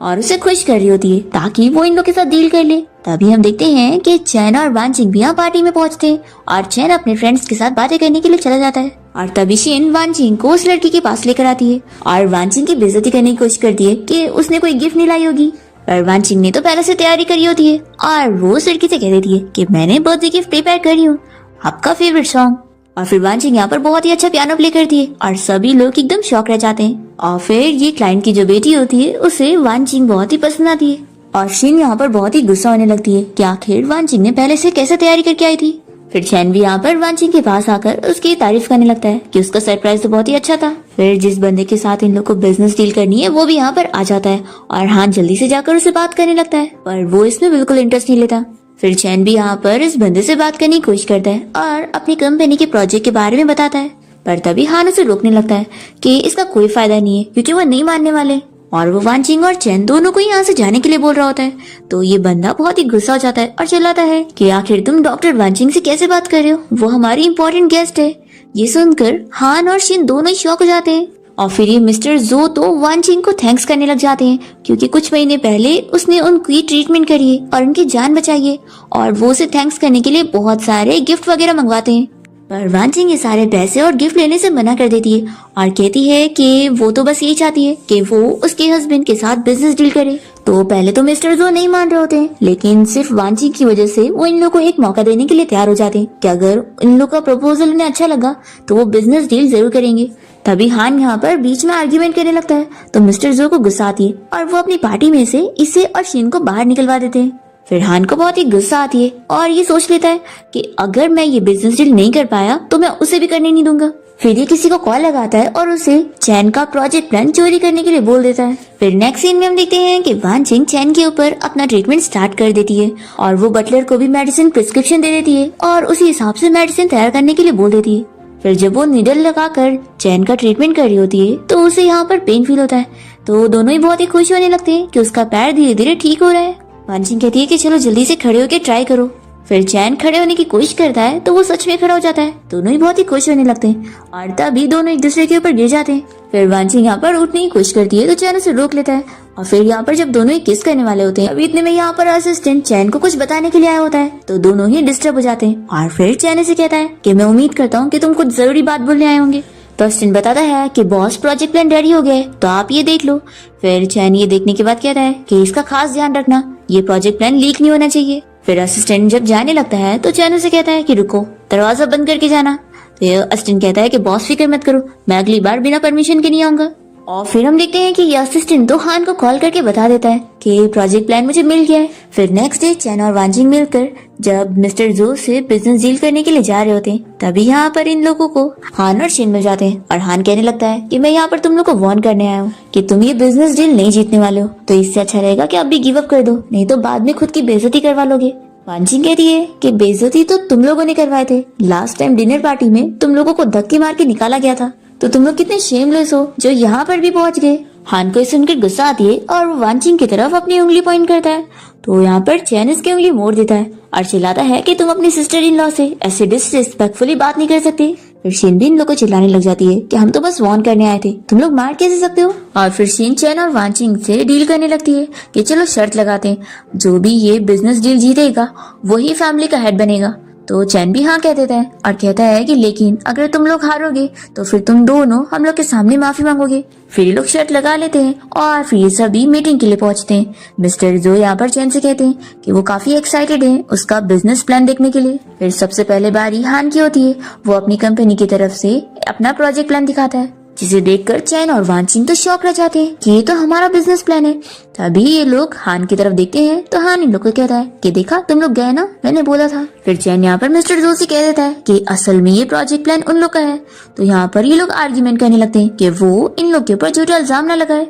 और उसे खुश कर रही होती है ताकि वो इन लोगों के साथ डील कर ले। तभी हम देखते हैं कि चैन और वानजिंग भी यहाँ पार्टी में पहुंचते हैं और चैन अपने फ्रेंड्स के साथ बातें करने के लिए चला जाता है। और तभी शिन वानजिंग को उस लड़की के पास लेकर आती है और वानजिंग की बेइज्जती करने की कोशिश करती है कि उसने कोई गिफ्ट नहीं लाई होगी, पर वानजिंग ने तो पहले से तैयारी करी होती है और वो उस लड़की से कह देती है कि मैंने बर्थडे गिफ्ट प्रिपेयर करी हूँ, आपका फेवरेट सॉन्ग। और फिर वानजिंग यहाँ पर बहुत ही अच्छा पियानो प्ले करती है और सभी लोग एकदम शॉक रह जाते हैं। और फिर ये क्लाइंट की जो बेटी होती है उसे वानजिंग बहुत ही पसंद आती है और शिन यहाँ पर बहुत ही गुस्सा होने लगती है कि आखिर वानजिंग ने पहले से कैसे तैयारी करके आई थी। फिर चैन भी यहाँ पर वानजिंग के पास आकर उसकी तारीफ करने लगता है कि उसका सरप्राइज तो बहुत ही अच्छा था। फिर जिस बंदे के साथ इन लोग को बिजनेस डील करनी है वो भी यहाँ पर आ जाता है और हाँ जल्दी से जाकर उसे बात करने लगता है, पर वो इसमें बिल्कुल इंटरेस्ट नहीं लेता। फिर चैन भी यहाँ पर इस बंदे से बात करने की कोशिश करता है और अपनी कंपनी के प्रोजेक्ट के बारे में बताता है, पर तभी हान उसे रोकने लगता है कि इसका कोई फायदा नहीं है क्योंकि वो नहीं मानने वाले और वो वानजिंग और चैन दोनों को यहाँ से जाने के लिए बोल रहा होता है। तो ये बंदा बहुत ही गुस्सा हो जाता है और चिल्लाता है कि आखिर तुम डॉक्टर वानजिंग से कैसे बात कर रहे हो, वो हमारी इम्पोर्टेंट गेस्ट है। ये सुनकर हान और शिन दोनों ही शॉक हो जाते हैं और फिर ये मिस्टर जो तो वानजिंग को थैंक्स करने लग जाते हैं क्योंकि कुछ महीने पहले उसने उनकी ट्रीटमेंट करी है और उनकी जान बचाई है और वो उसे थैंक्स करने के लिए बहुत सारे गिफ्ट वगैरह मंगवाते हैं। पर वानजिंग ये सारे पैसे और गिफ्ट लेने से मना कर देती है और कहती है कि वो तो बस यही चाहती है कि वो उसके हस्बैंड के साथ बिजनेस डील करे। तो पहले तो मिस्टर जो नहीं मान रहे होते हैं, लेकिन सिर्फ वानजिंग की वजह से वो इन लोगों को एक मौका देने के लिए तैयार हो जाते हैं कि अगर इन लोगों का प्रपोजल उन्हें अच्छा लगा तो वो बिजनेस डील जरूर करेंगे। तभी हान यहाँ पर बीच में आर्ग्यूमेंट करने लगता है तो मिस्टर जो को गुस्सा आती है और वो अपनी पार्टी में से इसे और शिन को बाहर निकलवा देते हैं। फिर हान को बहुत ही गुस्सा आती है और ये सोच लेता है कि अगर मैं ये बिजनेस डील नहीं कर पाया तो मैं उसे भी करने नहीं दूंगा। फिर ये किसी को कॉल लगाता है और उसे चैन का प्रोजेक्ट प्लान चोरी करने के लिए बोल देता है। फिर नेक्स्ट सीन में हम देखते हैं कि वानजिंग चैन के ऊपर अपना ट्रीटमेंट स्टार्ट कर देती है और वो बटलर को भी मेडिसिन प्रिस्क्रिप्शन दे देती है और उसी हिसाब से मेडिसिन तैयार करने के लिए बोल देती है। फिर जब वो नीडल लगाकर चैन का ट्रीटमेंट कर रही होती है तो उसे यहाँ पर पेन फील होता है, तो दोनों ही बहुत ही खुश होने लगते हैं कि उसका पैर धीरे धीरे ठीक हो रहा है। वानजिंग कहती है कि चलो जल्दी से खड़े होकर ट्राई करो। फिर चैन खड़े होने की कोशिश करता है तो वो सच में खड़ा हो जाता है। दोनों ही बहुत ही खुश होने लगते हैं और तभी दोनों एक दूसरे के ऊपर गिर जाते हैं। फिर वानजिंग यहाँ पर उठने की कोशिश करती है तो चैन उसे रोक लेता है और फिर यहाँ पर जब दोनों ही किस करने वाले होते हैं अभी इतने में यहाँ पर असिस्टेंट चैन को कुछ बताने के लिए आया होता है, तो दोनों ही डिस्टर्ब हो जाते हैं। और फिर चैन से कहता है कि मैं उम्मीद करता हूँ कि तुम कुछ जरूरी बात बोलने आए होंगे। तो असिस्टेंट बताता है कि बॉस प्रोजेक्ट प्लान रेडी हो गया है तो आप ये देख लो। फिर चैन ये देखने के बाद कहता है कि इसका खास ध्यान रखना, ये प्रोजेक्ट प्लान लीक नहीं होना चाहिए। फिर असिस्टेंट जब जाने लगता है तो चैन उसे कहता है कि रुको, दरवाजा बंद करके जाना। तो ये असिस्टेंट कहता है कि बॉस फिक्र मत करो, मैं अगली बार बिना परमिशन के नहीं आऊंगा। और फिर हम देखते हैं कि ये असिस्टेंट तो हान को कॉल करके बता देता है कि प्रोजेक्ट प्लान मुझे मिल गया है। फिर नेक्स्ट डे चैन और वांजिंग मिलकर जब मिस्टर जो से बिजनेस डील करने के लिए जा रहे होते हैं, तभी यहाँ पर इन लोगों को हान और शिन मिल जाते हैं। और हान कहने लगता है कि मैं यहाँ पर तुम लोग को वार्न करने आया हूँ कि तुम ये बिजनेस डील नहीं जीतने वाले हो, तो इससे अच्छा रहेगा कि अब भी गिव अप कर दो, नहीं तो बाद में खुद की बेइज्जती करवा लोगे। वांजिंग कहती है कि बेइज्जती तो तुम लोगों ने करवाए थे, लास्ट टाइम डिनर पार्टी में तुम लोगों को धक्के मार के निकाला गया था, तो तुम लोग कितने शेमलेस हो जो यहाँ पर भी पहुंच गए। हान को सुनकर गुस्सा आती है और वो वांचिंग की तरफ अपनी उंगली पॉइंट करता है, तो यहाँ पर चैन इसकी उंगली मोड़ देता है और चिल्लाता है कि तुम अपनी सिस्टर इन लॉ से ऐसे डिसरिस्पेक्टफुली बात नहीं कर सकते। फिर शिन भी इन लोग को चिल्लाने लग जाती है कि हम तो बस वार्न करने आए थे, तुम लोग मार कैसे सकते हो। और फिर शिन चैन और वांचिंग से डील करने लगती है कि चलो शर्त लगाते हैं, जो भी ये बिजनेस डील जीतेगा वही फैमिली का हेड बनेगा। तो चैन भी हाँ कह देता है और कहता है कि लेकिन अगर तुम लोग हारोगे तो फिर तुम दोनों हम लोग के सामने माफी मांगोगे। फिर ये लोग शर्त लगा लेते हैं और फिर ये सभी मीटिंग के लिए पहुंचते हैं। मिस्टर जो यहाँ पर चैन से कहते हैं कि वो काफी एक्साइटेड हैं उसका बिजनेस प्लान देखने के लिए। फिर सबसे पहले बारी हान की होती है, वो अपनी कंपनी की तरफ से अपना प्रोजेक्ट प्लान दिखाता है, जिसे देखकर चैन और वांचिंग तो शॉक रह जाते हैं कि ये तो हमारा बिजनेस प्लान है। तभी ये लोग हान की तरफ देखते हैं तो हान इन लोग को कहता है कि देखा तुम लोग गए ना, मैंने बोला था। फिर चैन यहाँ पर मिस्टर जो से कह देता है कि असल में ये प्रोजेक्ट प्लान उन लोग का है। तो यहाँ पर ये लोग आर्ग्यूमेंट करने लगते हैं कि वो इन लोग के ऊपर झूठा इल्जाम न लगाए।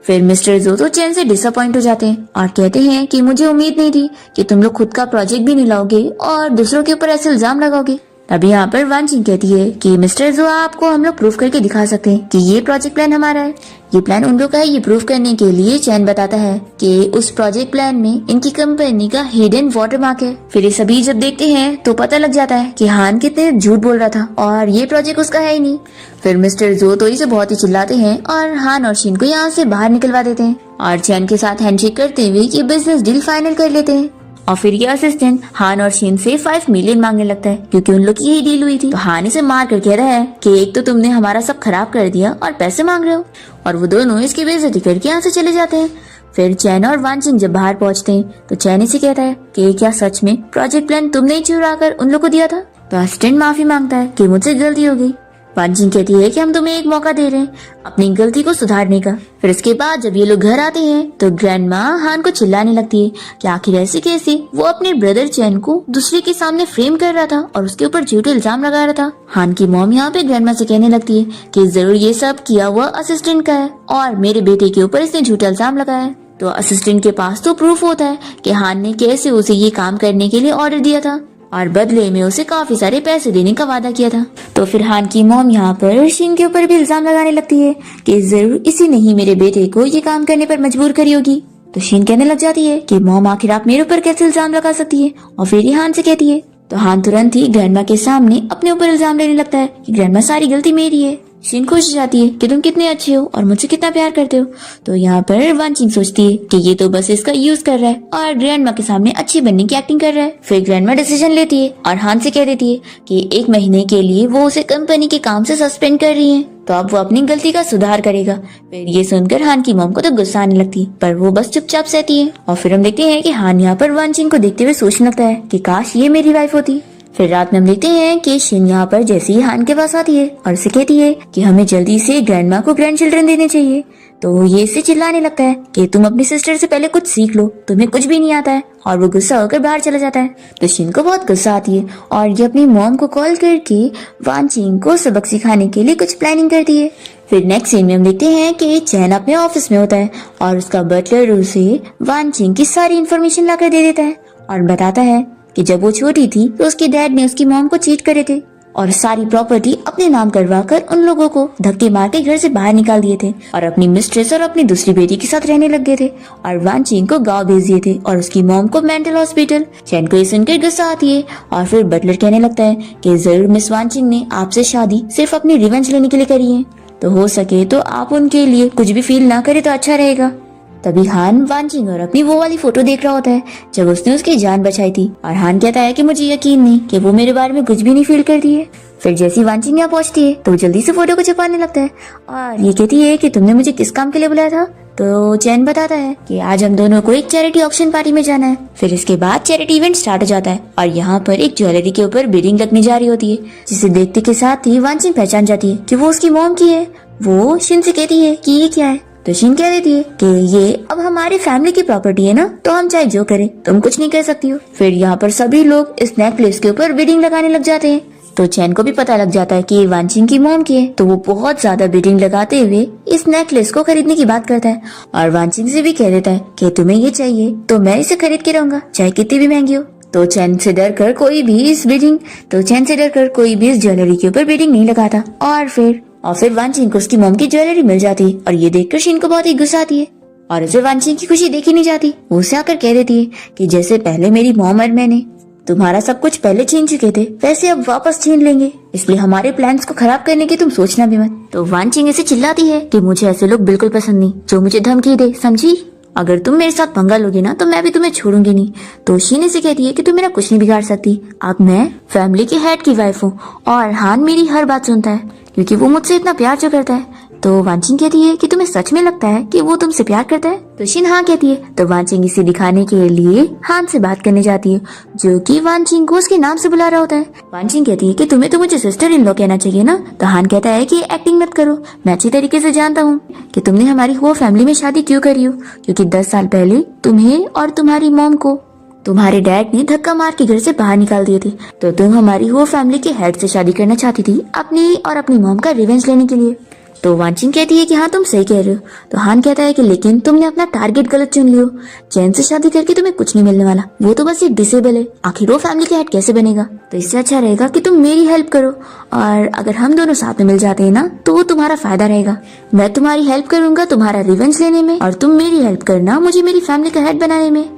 फिर मिस्टर जो तो चैन से डिसअपॉइंट हो जाते हैं और कहते हैं कि मुझे उम्मीद नहीं थी कि तुम लोग खुद का प्रोजेक्ट भी नहीं लाओगे और दूसरों के ऊपर ऐसे इल्जाम लगाओगे। तभी यहाँ पर वांचिंग कहती है कि मिस्टर जो आपको हम लोग प्रूफ करके दिखा सकते हैं कि ये प्रोजेक्ट प्लान हमारा है, ये प्लान उन लोग का है। ये प्रूफ करने के लिए चैन बताता है कि उस प्रोजेक्ट प्लान में इनकी कंपनी का हिडन वाटरमार्क है। फिर ये सभी जब देखते हैं तो पता लग जाता है कि हान कितने झूठ बोल रहा था और ये प्रोजेक्ट उसका है ही नहीं। फिर मिस्टर जो तो इसे बहुत ही चिल्लाते हैं और हान और शिन को यहाँ से बाहर निकलवा देते हैं और चैन के साथ हैंडशेक करते हुए ये बिजनेस डील फाइनल कर लेते हैं। और फिर ये असिस्टेंट हान और शिन से 5 मिलियन मांगने लगता है क्योंकि उन लोग की यही डील हुई थी। तो हान इसे मार कर कह रहा है कि एक तो तुमने हमारा सब खराब कर दिया और पैसे मांग रहे हो, और वो दोनों इसकी बेइज्जती करके यहाँ से चले जाते हैं। फिर चैन और वांचिंग जब बाहर पहुंचते हैं तो चैन इसे कहता है कि क्या सच में प्रोजेक्ट प्लान तुमने ही चुरा कर उन लोग को दिया था। तो असिस्टेंट माफी मांगता है कि मुझसे गलती हो गई। वांचिंग कहती है कि हम तुम्हें एक मौका दे रहे हैं अपनी गलती को सुधारने का। फिर इसके बाद जब ये लोग घर आते हैं तो ग्रैंड माँ हान को चिल्लाने लगती है कि आखिर ऐसे कैसे वो अपने ब्रदर चैन को दूसरे के सामने फ्रेम कर रहा था और उसके ऊपर झूठे इल्जाम लगा रहा था। हान की मॉम यहाँ पे ग्रैंड माँ से कहने लगती है कि जरूर ये सब किया हुआ असिस्टेंट का है और मेरे बेटे के ऊपर इसने झूठा इल्जाम लगाया है। तो असिस्टेंट के पास तो प्रूफ होता है कि हान ने कैसे उसे ये काम करने के लिए ऑर्डर दिया था और बदले में उसे काफी सारे पैसे देने का वादा किया था। तो फिर हान की मॉम यहाँ पर शिन के ऊपर भी इल्जाम लगाने लगती है कि जरूर इसी ने ही मेरे बेटे को ये काम करने पर मजबूर करी होगी। तो शिन कहने लग जाती है कि मॉम आखिर आप मेरे ऊपर कैसे इल्जाम लगा सकती है, और फिर ये हान से कहती है। तो हान तुरंत ही ग्रैंडमा के सामने अपने ऊपर इल्जाम लेने लगता है कि ग्रैंडमा सारी गलती मेरी है। शिन खुश हो जाती है कि तुम कितने अच्छे हो और मुझसे कितना प्यार करते हो। तो यहाँ पर वांचिंग सोचती है कि ये तो बस इसका यूज कर रहा है और ग्रैंडमा के सामने अच्छी बनने की एक्टिंग कर रहा है। फिर ग्रैंडमा डिसीजन लेती है और हान से कह देती है कि 1 महीने के लिए वो उसे कंपनी के काम से सस्पेंड कर रही है, तो अब वो अपनी गलती का सुधार करेगा। फिर ये सुनकर हान की मॉम को तो गुस्सा आने लगती है, पर वो बस चुपचाप सहती है। और फिर हम देखते हैं कि हान यहाँ पर वांचिंग को देखते हुए सोचने लगता है कि काश ये मेरी वाइफ होती। फिर रात में हम देखते हैं कि शिन यहाँ पर जैसे ही हान के पास आती है और उसे कहती है कि हमें जल्दी से ग्रैंडमा को ग्रैंड चिल्ड्रन देने चाहिए। तो ये इससे चिल्लाने लगता है कि तुम अपनी सिस्टर से पहले कुछ सीख लो, तुम्हें कुछ भी नहीं आता है, और वो गुस्सा होकर बाहर चला जाता है। तो शिन को बहुत गुस्सा आती है और ये अपनी मॉम को कॉल करके वांचिंग को सबक सिखाने के लिए कुछ प्लानिंग करती है। फिर नेक्स्ट सीन में हम देखते हैं कि चैन अपने ऑफिस में होता है और उसका बटलर उसे वांचिंग की सारी इन्फॉर्मेशन लाकर दे देता है और बताता है कि जब वो छोटी थी तो उसके डैड ने उसकी मॉम को चीट करे थे और सारी प्रॉपर्टी अपने नाम करवाकर उन लोगों को धक्के मार के घर से बाहर निकाल दिए थे और अपनी मिस्ट्रेस और अपनी दूसरी बेटी के साथ रहने लग गए थे और वांचिंग को गांव भेज दिए थे और उसकी मॉम को मेंटल हॉस्पिटल। चैन को ये सुनकर गुस्सा आती है और फिर बटलर कहने लगता है कि जरूर मिस वांचिंग ने आपसे शादी सिर्फ अपनी रिवेंज लेने के लिए करी है, तो हो सके तो आप उनके लिए कुछ भी फील ना करे तो अच्छा रहेगा। तभी हान वांचिंग और अपनी वो वाली फोटो देख रहा होता है जब उसने उसकी जान बचाई थी और हान कहता है कि मुझे यकीन नहीं कि वो मेरे बारे में कुछ भी नहीं फील करती है। फिर जैसी वांचिंग यहाँ पहुंचती है तो जल्दी से फोटो को छुपाने लगता है और ये कहती है कि तुमने मुझे किस काम के लिए बुलाया था। तो चैन बताता है कि आज हम दोनों को एक चैरिटी ऑक्शन पार्टी में जाना है। फिर इसके बाद चैरिटी इवेंट स्टार्ट हो जाता है और यहाँ पर एक ज्वेलरी के ऊपर बिडिंग लगने जा रही होती है, जिसे देखते के साथ ही वांचिंग पहचान जाती है कि वो उसकी मॉम की है। वो शिन से कहती है कि ये क्या है, तो शिन कह देती है कि ये अब हमारी फैमिली की प्रॉपर्टी है ना, तो हम चाहे जो करें, तुम कुछ नहीं कर सकती हो। फिर यहाँ पर सभी लोग इस नेकलेस के ऊपर बिडिंग लगाने लग जाते हैं। तो चैन को भी पता लग जाता है कि ये वांचिंग की मॉम की है, तो वो बहुत ज्यादा बिडिंग लगाते हुए इस नेकलेस को खरीदने की बात करता है और वांचिंग से भी कह देता है कि तुम्हें ये चाहिए तो मैं इसे खरीद के रहूंगा, चाहे कितनी भी महंगी हो। तो चैन से डर कर कोई भी इस ज्वेलरी के ऊपर बिडिंग नहीं लगाता। और फिर वांचिंग को उसकी मॉम की ज्वेलरी मिल जाती है और ये देखकर शिन को बहुत ही गुस्सा आती है और उसे वांचिंग की खुशी देखी नहीं जाती। वो उसे आकर कह देती है कि जैसे पहले मेरी मॉम और मैंने तुम्हारा सब कुछ पहले छीन चुके थे, वैसे अब वापस छीन लेंगे, इसलिए हमारे प्लान्स को खराब करने की तुम सोचना भी मत। तो वांचिंग इसे चिल्लाती है कि मुझे ऐसे लोग बिल्कुल पसंद नहीं जो मुझे धमकी दे, समझी? अगर तुम मेरे साथ पंगा लोगे ना तो मैं भी तुम्हें छोड़ूंगी नहीं। तो शीन इसे कहती है कि तुम मेरा कुछ नहीं बिगाड़ सकती, अब मैं फैमिली के हेड की वाइफ हूँ और हान मेरी हर बात सुनता है क्योंकि वो मुझसे इतना प्यार जो करता है। तो वांचिंग कहती है कि तुम्हें सच में लगता है कि वो तुमसे प्यार करता है? तो शिन हाँ कहती है। तो वांचिंग इसे दिखाने के लिए हान से बात करने जाती है, जो कि वांचिंग को उसके नाम से बुला रहा होता है। वांचिंग कहती है कि तुम्हें तो मुझे सिस्टर इन लॉ कहना चाहिए ना। तो हान कहता है कि एक्टिंग मत करो, मैं अच्छी तरीके से जानता हूँ कि तुमने हमारी हो फैमिली में शादी क्यों करी हो, क्योंकि 10 साल पहले तुम्हें और तुम्हारी मॉम को तुम्हारे डैड ने धक्का मार के घर से बाहर निकाल दिए थे। तो तुम हमारी हो फैमिली के हेड से शादी करना चाहती थी अपनी और अपनी मॉम का रिवेंज लेने के लिए। तो वांचिंग कहती है कि हाँ तुम सही कह रहे हो। तो हान कहता है कि लेकिन तुमने अपना टारगेट गलत चुन लियो, चैन से शादी करके तुम्हें कुछ नहीं मिलने वाला, वो तो बस एक डिसेबल है, आखिर वो फैमिली का हेड कैसे बनेगा? तो इससे अच्छा रहेगा कि तुम मेरी हेल्प करो और अगर हम दोनों साथ में मिल जाते हैं ना तो वो तुम्हारा फायदा रहेगा। मैं तुम्हारी हेल्प करूंगा तुम्हारा रिवेंज लेने में और तुम मेरी हेल्प करना मुझे मेरी फैमिली का हेड बनाने में।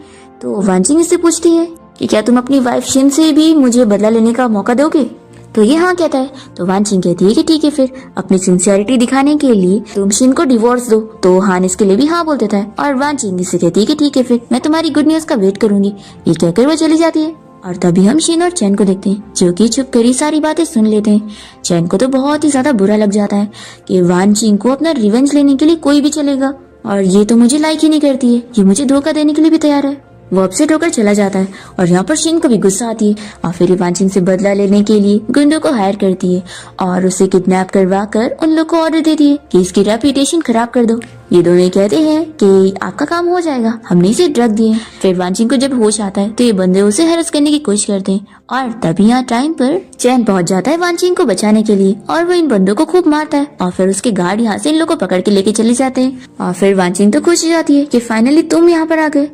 तो वांचिंग इससे पूछती है कि क्या तुम अपनी वाइफ शिन से भी मुझे बदला लेने का मौका दोगे? तो ये हाँ कहता है। तो वांचिंग कहती है कि ठीक है, फिर अपनी सिंसियरिटी दिखाने के लिए तुम शिन को डिवोर्स दो। तो हान इसके लिए भी हाँ बोल देता है और वांचिंग इससे कहती है कि ठीक है, फिर मैं तुम्हारी गुड न्यूज का वेट करूंगी। ये कहकर वो चली जाती है और तभी हम शिन और चैन को देखते हैं, जो कि चुप कर ही सारी बातें सुन लेते हैं। चैन को तो बहुत ही ज्यादा बुरा लग जाता है कि वांचिंग को अपना रिवेंज लेने के लिए कोई भी चलेगा और ये तो मुझे लाइक ही नहीं करती है, ये मुझे धोखा देने के लिए भी तैयार है। वो अपसेट होकर चला जाता है और यहाँ पर शिन को भी गुस्सा आती है और फिर वांचिंग से बदला लेने के लिए गुंडों को हायर करती है और उसे किडनैप करवा कर उन लोग को ऑर्डर देती है कि इसकी रेपुटेशन खराब कर दो। ये दोनों कहते हैं कि आपका काम हो जाएगा, हमने इसे ड्रग दिए। फिर वांचिंग को जब होश आता है तो ये बंदे उसे हैरेस करने की कोशिश करते हैं और तभी यहाँ टाइम पर चैन पहुंच जाता है वांचिंग को बचाने के लिए और वो इन बंदों को खूब मारता है और फिर उसके गार्ड यहाँ से इन लोगों को पकड़ के लेके चले जाते हैं। और फिर वांचिंग तो खुश हो जाती है कि फाइनली तुम यहाँ पर आ गए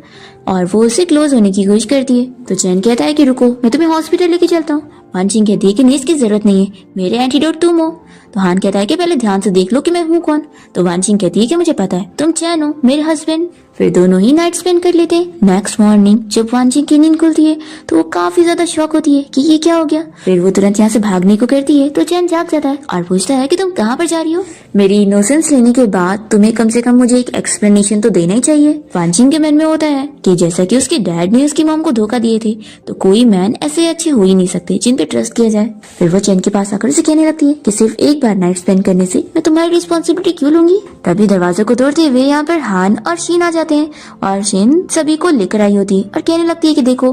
और वो उसे क्लोज होने की कोशिश करती है। तो चैन कहता है कि रुको, मैं तुम्हें हॉस्पिटल लेके चलता हूँ। वांचिंग कहती है कि नहीं, इसकी जरूरत नहीं है, मेरे एंटीडोट तुम हो। तो हान कहता है कि पहले ध्यान से देख लो कि मैं हूँ कौन। तो वांचिंग कहती है कि मुझे पता है, तुम चैन हो, मेरे हस्बैंड। फिर दोनों ही नाइट स्पेंड कर लेते हैं। नेक्स्ट मॉर्निंग जब वांचिंग की नींद खुलती है तो वो काफी ज्यादा शॉक होती है कि ये क्या हो गया। फिर वो तुरंत यहाँ से भागने को करती है तो चैन जाग जाता है और पूछता है कि तुम कहाँ पर जा रही हो? मेरी इनोसेंस लेने के बाद तुम्हें कम से कम मुझे एक एक्सप्लेनेशन तो देना ही चाहिए। वांचिंग के मन में होता है कि जैसा कि उसके डैड ने उसकी मॉम को धोखा दिए थे तो कोई मैन ऐसे अच्छे हो ही नहीं सकते जिन पे ट्रस्ट किया जाए। फिर वो चैन के पास आकर उसे कहने लगती है कि सिर्फ एक बार नाइट स्पेंड करने से मैं तुम्हारी रिस्पॉन्सिबिलिटी क्यों लूंगी। तभी दरवाजे को तोड़ते हुए यहाँ पर हान और शीन आ जाते हैं और शीन सभी को लेकर आई होती है और कहने लगती है कि देखो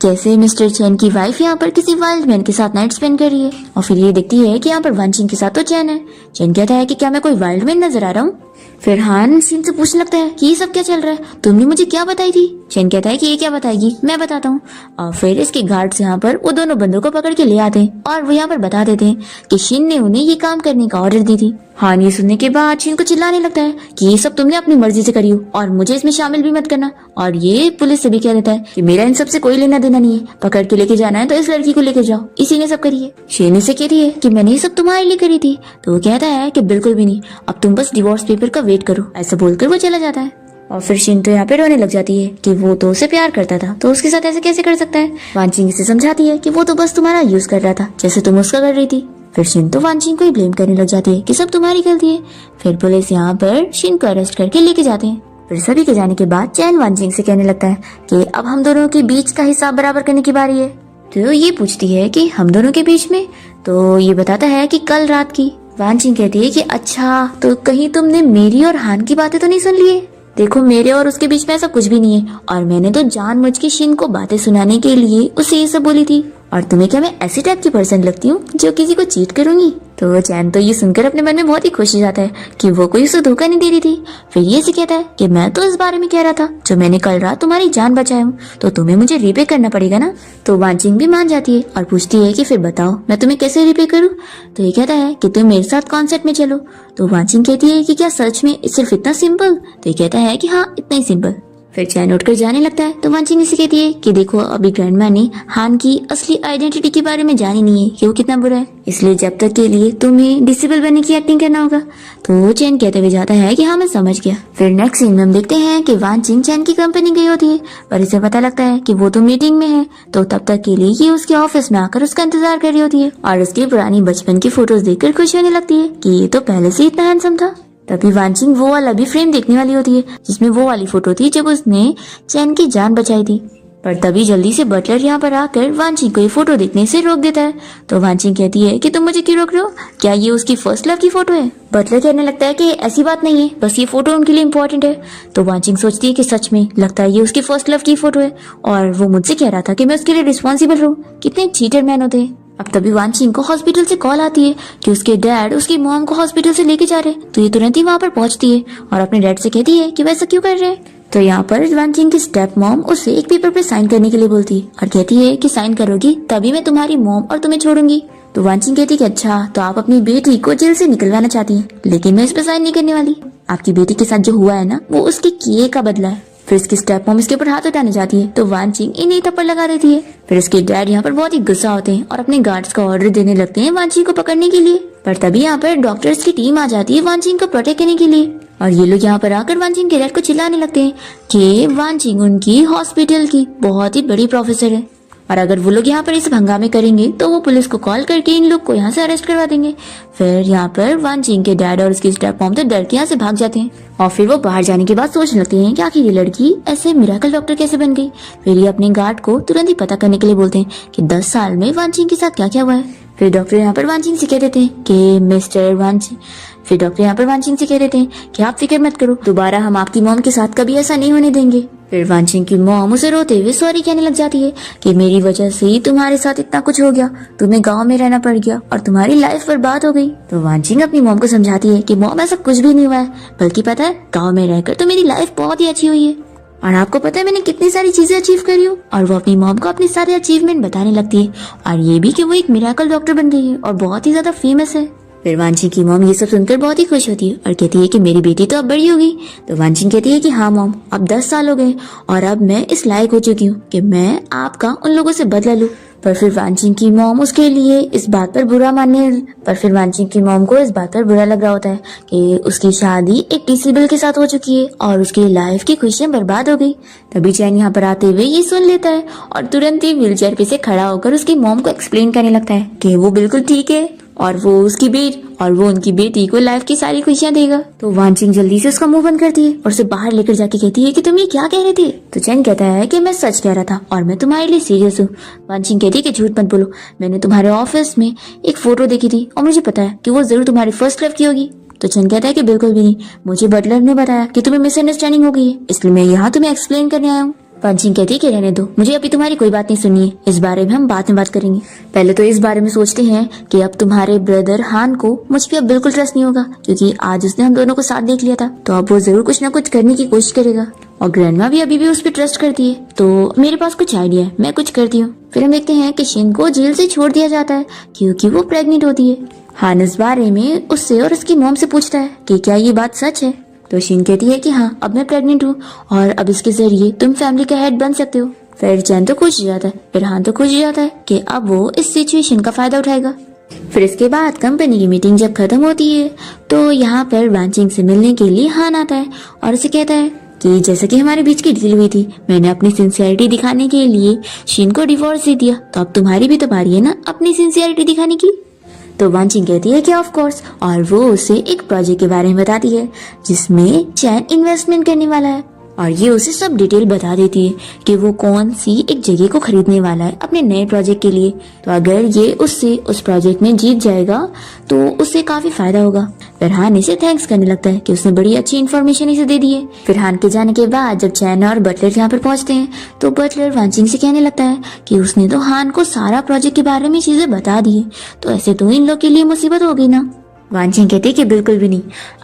कैसे मिस्टर चैन की वाइफ यहाँ पर किसी वाइल्ड मैन के साथ नाइट स्पेंड कर रही है। और फिर ये देखती है कि यहाँ पर वांचिंग के साथ तो चैन है। चैन कहता है कि क्या मैं कोई वाइल्ड मैन नजर आ रहा हूँ? फिर हान शीन से पूछने लगता है कि ये सब क्या चल रहा है, तुमने मुझे क्या बताई थी? चैन कहता है कि ये क्या बताएगी, मैं बताता हूँ। और फिर इसके गार्ड्स यहाँ पर वो दोनों बंदों को पकड़ के ले आते हैं और वो यहाँ पर बता देते हैं कि शीन ने उन्हें ये काम करने का ऑर्डर दी थी। हान ये सुनने के बाद शीन को चिल्लाने लगता है कि ये सब तुमने अपनी मर्जी से करी हो और मुझे इसमें शामिल भी मत करना। और ये पुलिस से भी कह देता है कि मेरा इन सब से कोई लेना देना नहीं है, पकड़ के लेके जाना है तो इस लड़की को लेके जाओ, इसी ने सब करी है। शीन से कहती है कि मैंने ये सब तुम्हारे लिए करी थी। तो वो कहता है कि बिल्कुल भी नहीं, अब तुम बस डिवोर्स पेपर का वेट करो। ऐसा बोलकर वो चला जाता है और फिर शीन तो यहाँ पे रोने लग जाती है कि वो तो उसे प्यार करता था तो उसके साथ ऐसे कैसे कर सकता है। वांचिंग इसे समझाती है कि वो तो बस तुम्हारा यूज कर रहा था जैसे तुम उसका कर रही थी। फिर शीन तो वांचिंग को ही ब्लेम करने लग जाती है कि सब तुम्हारी गलती है। फिर पुलिस यहाँ पर शीन को अरेस्ट करके लेके जाते हैं। फिर सभी के जाने के बाद चैन वांचिंग से कहने लगता है कि अब हम दोनों के बीच का हिसाब बराबर करने की बारी है। तो ये पूछती है कि हम दोनों के बीच में, तो ये बताता है कि कल रात की। वान चिंग कहती है कि अच्छा, तो कहीं तुमने मेरी और हान की बातें तो नहीं सुन ली है? देखो, मेरे और उसके बीच में ऐसा कुछ भी नहीं है, और मैंने तो जानबूझ के शिन को बातें सुनाने के लिए उसे ये सब बोली थी। और तुम्हें क्या मैं ऐसी टाइप की पर्सन लगती हूँ जो किसी को चीट करूंगी? तो चैन तो ये सुनकर अपने मन में बहुत ही खुश हो जाता है कि वो कोई उसे धोखा नहीं दे रही थी। फिर ये से कहता है कि मैं तो इस बारे में कह रहा था, जो मैंने कल रात तुम्हारी जान बचाया हूँ, तो तुम्हें मुझे रिपे करना पड़ेगा ना। तो वान चिंग भी मान जाती है और पूछती है कि फिर बताओ मैं तुम्हें कैसे रिपे करूँ। तो ये कहता है कि तुम मेरे साथ कॉन्सर्ट में चलो। तो वान चिंग कहती है कि क्या सच में सिर्फ इतना सिंपल? तो ये कहता है कि हाँ, इतना ही सिंपल। फिर चैन उठकर जाने लगता है। तो वान चिंग इसे कहती है कि देखो, अभी ग्रैंडमा ने हान की असली आइडेंटिटी के बारे में जानी नहीं है कि वो कितना बुरा है, इसलिए जब तक के लिए तुम्हें डिसेबल बनने की एक्टिंग करना होगा। तो चैन कहते हुए जाता है कि हाँ, मैं समझ गया। फिर नेक्स्ट सीन में हम देखते हैं कि वान चिंग चैन की कंपनी गई होती है, पर इसे पता लगता है कि वो तो मीटिंग में है। तो तब तक के लिए ये उसके ऑफिस में आकर उसका इंतजार कर रही होती है और उसकी पुरानी बचपन की फोटोज देखकर खुश होने लगती है कि ये तो पहले से इतना हैंडसम था। तभी वान चिंग वो वाला भी फ्रेम देखने वाली होती है जिसमें वो वाली फोटो थी जब उसने चैन की जान बचाई थी। पर तभी जल्दी से बटलर यहाँ पर आकर वान चिंग को ये फोटो देखने से रोक देता है। तो वान चिंग कहती है कि तुम मुझे क्यों रोक रहे हो? क्या ये उसकी फर्स्ट लव की फोटो है? बटलर कहने लगता है कि ऐसी बात नहीं है, बस ये फोटो उनके लिए इम्पोर्टेंट है। तो वान चिंग सोचती है कि सच में लगता है ये उसकी फर्स्ट लव की फोटो है और वो मुझसे कह रहा था कि मैं उसके लिए रिस्पॉन्सिबल रहूं। कितने चीटर मैन होते हैं। अब तभी वान चिंग को हॉस्पिटल से कॉल आती है कि उसके डैड उसकी मॉम को हॉस्पिटल से लेके जा रहे हैं। तो ये तुरंत ही वहाँ पर पहुँचती है और अपने डैड से कहती है कि वैसा क्यों कर रहे हैं। तो यहाँ पर वान चिंग की स्टेप मॉम उसे एक पेपर पे साइन करने के लिए बोलती है और कहती है कि साइन करोगी तभी मैं तुम्हारी मॉम और तुम्हें छोड़ूंगी। तो वान चिंग कहती है कि अच्छा, तो आप अपनी बेटी को जेल से निकलवाना चाहती हैं, लेकिन मैं इस पे साइन नहीं करने वाली। आपकी बेटी के साथ जो हुआ है ना, वो उसके किए का बदला है। फिर इसकी स्टेप मॉम इसके ऊपर हाथ उठाने जाती है तो वान चिंग इन्हीं थप्पड़ लगा देती है। फिर उसके डैड यहाँ पर बहुत ही गुस्सा होते हैं और अपने गार्ड्स का ऑर्डर देने लगते हैं वान चिंग को पकड़ने के लिए। पर तभी यहाँ पर डॉक्टर्स की टीम आ जाती है वान चिंग को प्रोटेक्ट करने के लिए और ये लोग यहाँ पर आकर वान चिंग के डैड को चिल्लाने लगते हैं कि वान चिंग उनकी हॉस्पिटल की बहुत ही बड़ी प्रोफेसर है और अगर वो लोग यहाँ पर इस हंगामे करेंगे तो वो पुलिस को कॉल करके इन लोग को यहाँ से अरेस्ट करवा देंगे। फिर यहाँ पर वान चिंग के डैड और उसकी स्टेप मॉम तो डर के यहाँ से भाग जाते हैं और फिर वो बाहर जाने के बाद सोचने लगते हैं कि आखिर ये लड़की ऐसे मिरेकल डॉक्टर कैसे बन गई। फिर ये अपने गार्ड को तुरंत ही पता करने के लिए बोलते हैं कि 10 साल में वान चिंग के साथ क्या क्या हुआ है। फिर डॉक्टर यहाँ पर वान चिंग से कह देते हैं कि मिस्टर वान चिंग फिर डॉक्टर यहाँ पर वान चिंग से कह देते हैं कि आप फिक्र मत करो, दोबारा हम आपकी मॉम के साथ कभी ऐसा नहीं होने देंगे। फिर वान चिंग की मॉम उसे रोते हुए सॉरी कहने लग जाती है कि मेरी वजह से ही तुम्हारे साथ इतना कुछ हो गया, तुम्हें गांव में रहना पड़ गया और तुम्हारी लाइफ बर्बाद हो गई। तो वान चिंग अपनी मॉम को समझाती है कि मॉम ऐसा कुछ भी नहीं हुआ है, बल्कि पता है गाँव में रहकर तो मेरी लाइफ बहुत ही अच्छी हुई है और आपको पता है मैंने कितनी सारी चीजें अचीव करी हूँ। और वो अपनी मॉम को अपने सारे अचीवमेंट बताने लगती है और ये भी कि वो एक मिरेकल डॉक्टर बन गई है और बहुत ही ज्यादा फेमस है। फिर वान चिंग की मॉम ये सब सुनकर बहुत ही खुश होती है और कहती है कि मेरी बेटी तो अब बड़ी होगी। तो वान चिंग कहती है कि हाँ मॉम, अब 10 साल हो गए और अब मैं इस लायक हो चुकी हूँ कि मैं आपका उन लोगों से बदला लूँ। पर फिर वान चिंग की मॉम उसके लिए इस बात पर बुरा वान चिंग की मॉम को इस बात पर बुरा लग रहा होता है कि उसकी शादी एक डिसेबल के साथ हो चुकी है और उसकी लाइफ की खुशियां बर्बाद हो गई। तभी चैन यहाँ पर आते हुए ये सुन लेता है और तुरंत ही व्हीलचेयर पे से खड़ा होकर उसकी मॉम को एक्सप्लेन करने लगता है कि वो बिल्कुल ठीक है और वो उनकी बेटी को लाइफ की सारी खुशियां देगा। तो वान चिंग जल्दी से उसका मुंह बंद करती है और उसे बाहर लेकर जाके कहती है कि तुम ये क्या कह रहे थे। तो चैन कहता है कि मैं सच कह रहा था और मैं तुम्हारे लिए सीरियस हूँ। वान चिंग कहती है कि झूठ मत बोलो, मैंने तुम्हारे ऑफिस में एक फोटो देखी थी और मुझे पता है कि वो जरूर तुम्हारी फर्स्ट लव की होगी। तो चैन कहता है कि बिल्कुल भी नहीं, मुझे बटलर ने बताया कि तुम्हें मिसअंडरस्टैंडिंग हो गई है, इसलिए मैं यहाँ तुम्हें एक्सप्लेन करने आया हूँ। वान चिंग कहती है कि रहने दो, मुझे अभी तुम्हारी कोई बात नहीं सुननी है, इस बारे में हम बाद में बात करेंगे। पहले तो इस बारे में सोचते हैं कि अब तुम्हारे ब्रदर हान को मुझ पे अब बिल्कुल ट्रस्ट नहीं होगा क्योंकि आज उसने हम दोनों को साथ देख लिया था, तो अब वो जरूर कुछ ना कुछ करने की कोशिश करेगा और ग्रैंडमा भी अभी भी उस पर ट्रस्ट करती है। तो मेरे पास कुछ आइडिया है, मैं कुछ करती हूँ। फिर हम देखते हैं कि शिन को जेल से छोड़ दिया जाता है क्योंकि वो प्रेग्नेंट होती है। हान इस बारे में उससे और उसकी मॉम से पूछता है कि क्या ये बात सच है। तो शिन कहती है कि हाँ, अब मैं प्रेग्नेंट हूँ और अब इसके जरिए तुम फैमिली का हेड बन सकते हो। फिर चैन तो खुश हो जाता है, फिर हान तो खुश हो जाता है कि अब वो इस सिचुएशन का फायदा उठाएगा। फिर इसके बाद कंपनी की मीटिंग जब खत्म होती है तो यहाँ पर वान चिंग से मिलने के लिए हान आता है और उसे कहता है कि जैसे कि हमारे बीच की डील हुई थी, मैंने अपनी सिंसियरिटी दिखाने के लिए शिन को डिवोर्स दे दिया, तो अब तुम्हारी भी तो बारी है ना अपनी सिंसियरिटी दिखाने की। तो वान चिंग कहती है कि ऑफ कोर्स और वो उसे एक प्रोजेक्ट के बारे में बताती है जिसमें चैन इन्वेस्टमेंट करने वाला है। और ये उसे सब डिटेल बता देती है कि वो कौन सी एक जगह को खरीदने वाला है अपने नए प्रोजेक्ट के लिए। तो अगर ये उससे उस प्रोजेक्ट में जीत जाएगा तो उससे काफी फायदा होगा। फिर हान इसे थैंक्स करने लगता है कि उसने बड़ी अच्छी इन्फॉर्मेशन इसे दे दी है। फिर हान के जाने के बाद जब चैन और बटलर यहाँ पर पहुंचते हैं तो बटलर वांचिंग से कहने लगता है कि उसने तो हान को सारा प्रोजेक्ट के बारे में चीजें बता दी है, तो ऐसे तो इन लोग के लिए मुसीबत हो गई ना। वांचिंग कहती है कि बिल्कुल भी नहीं,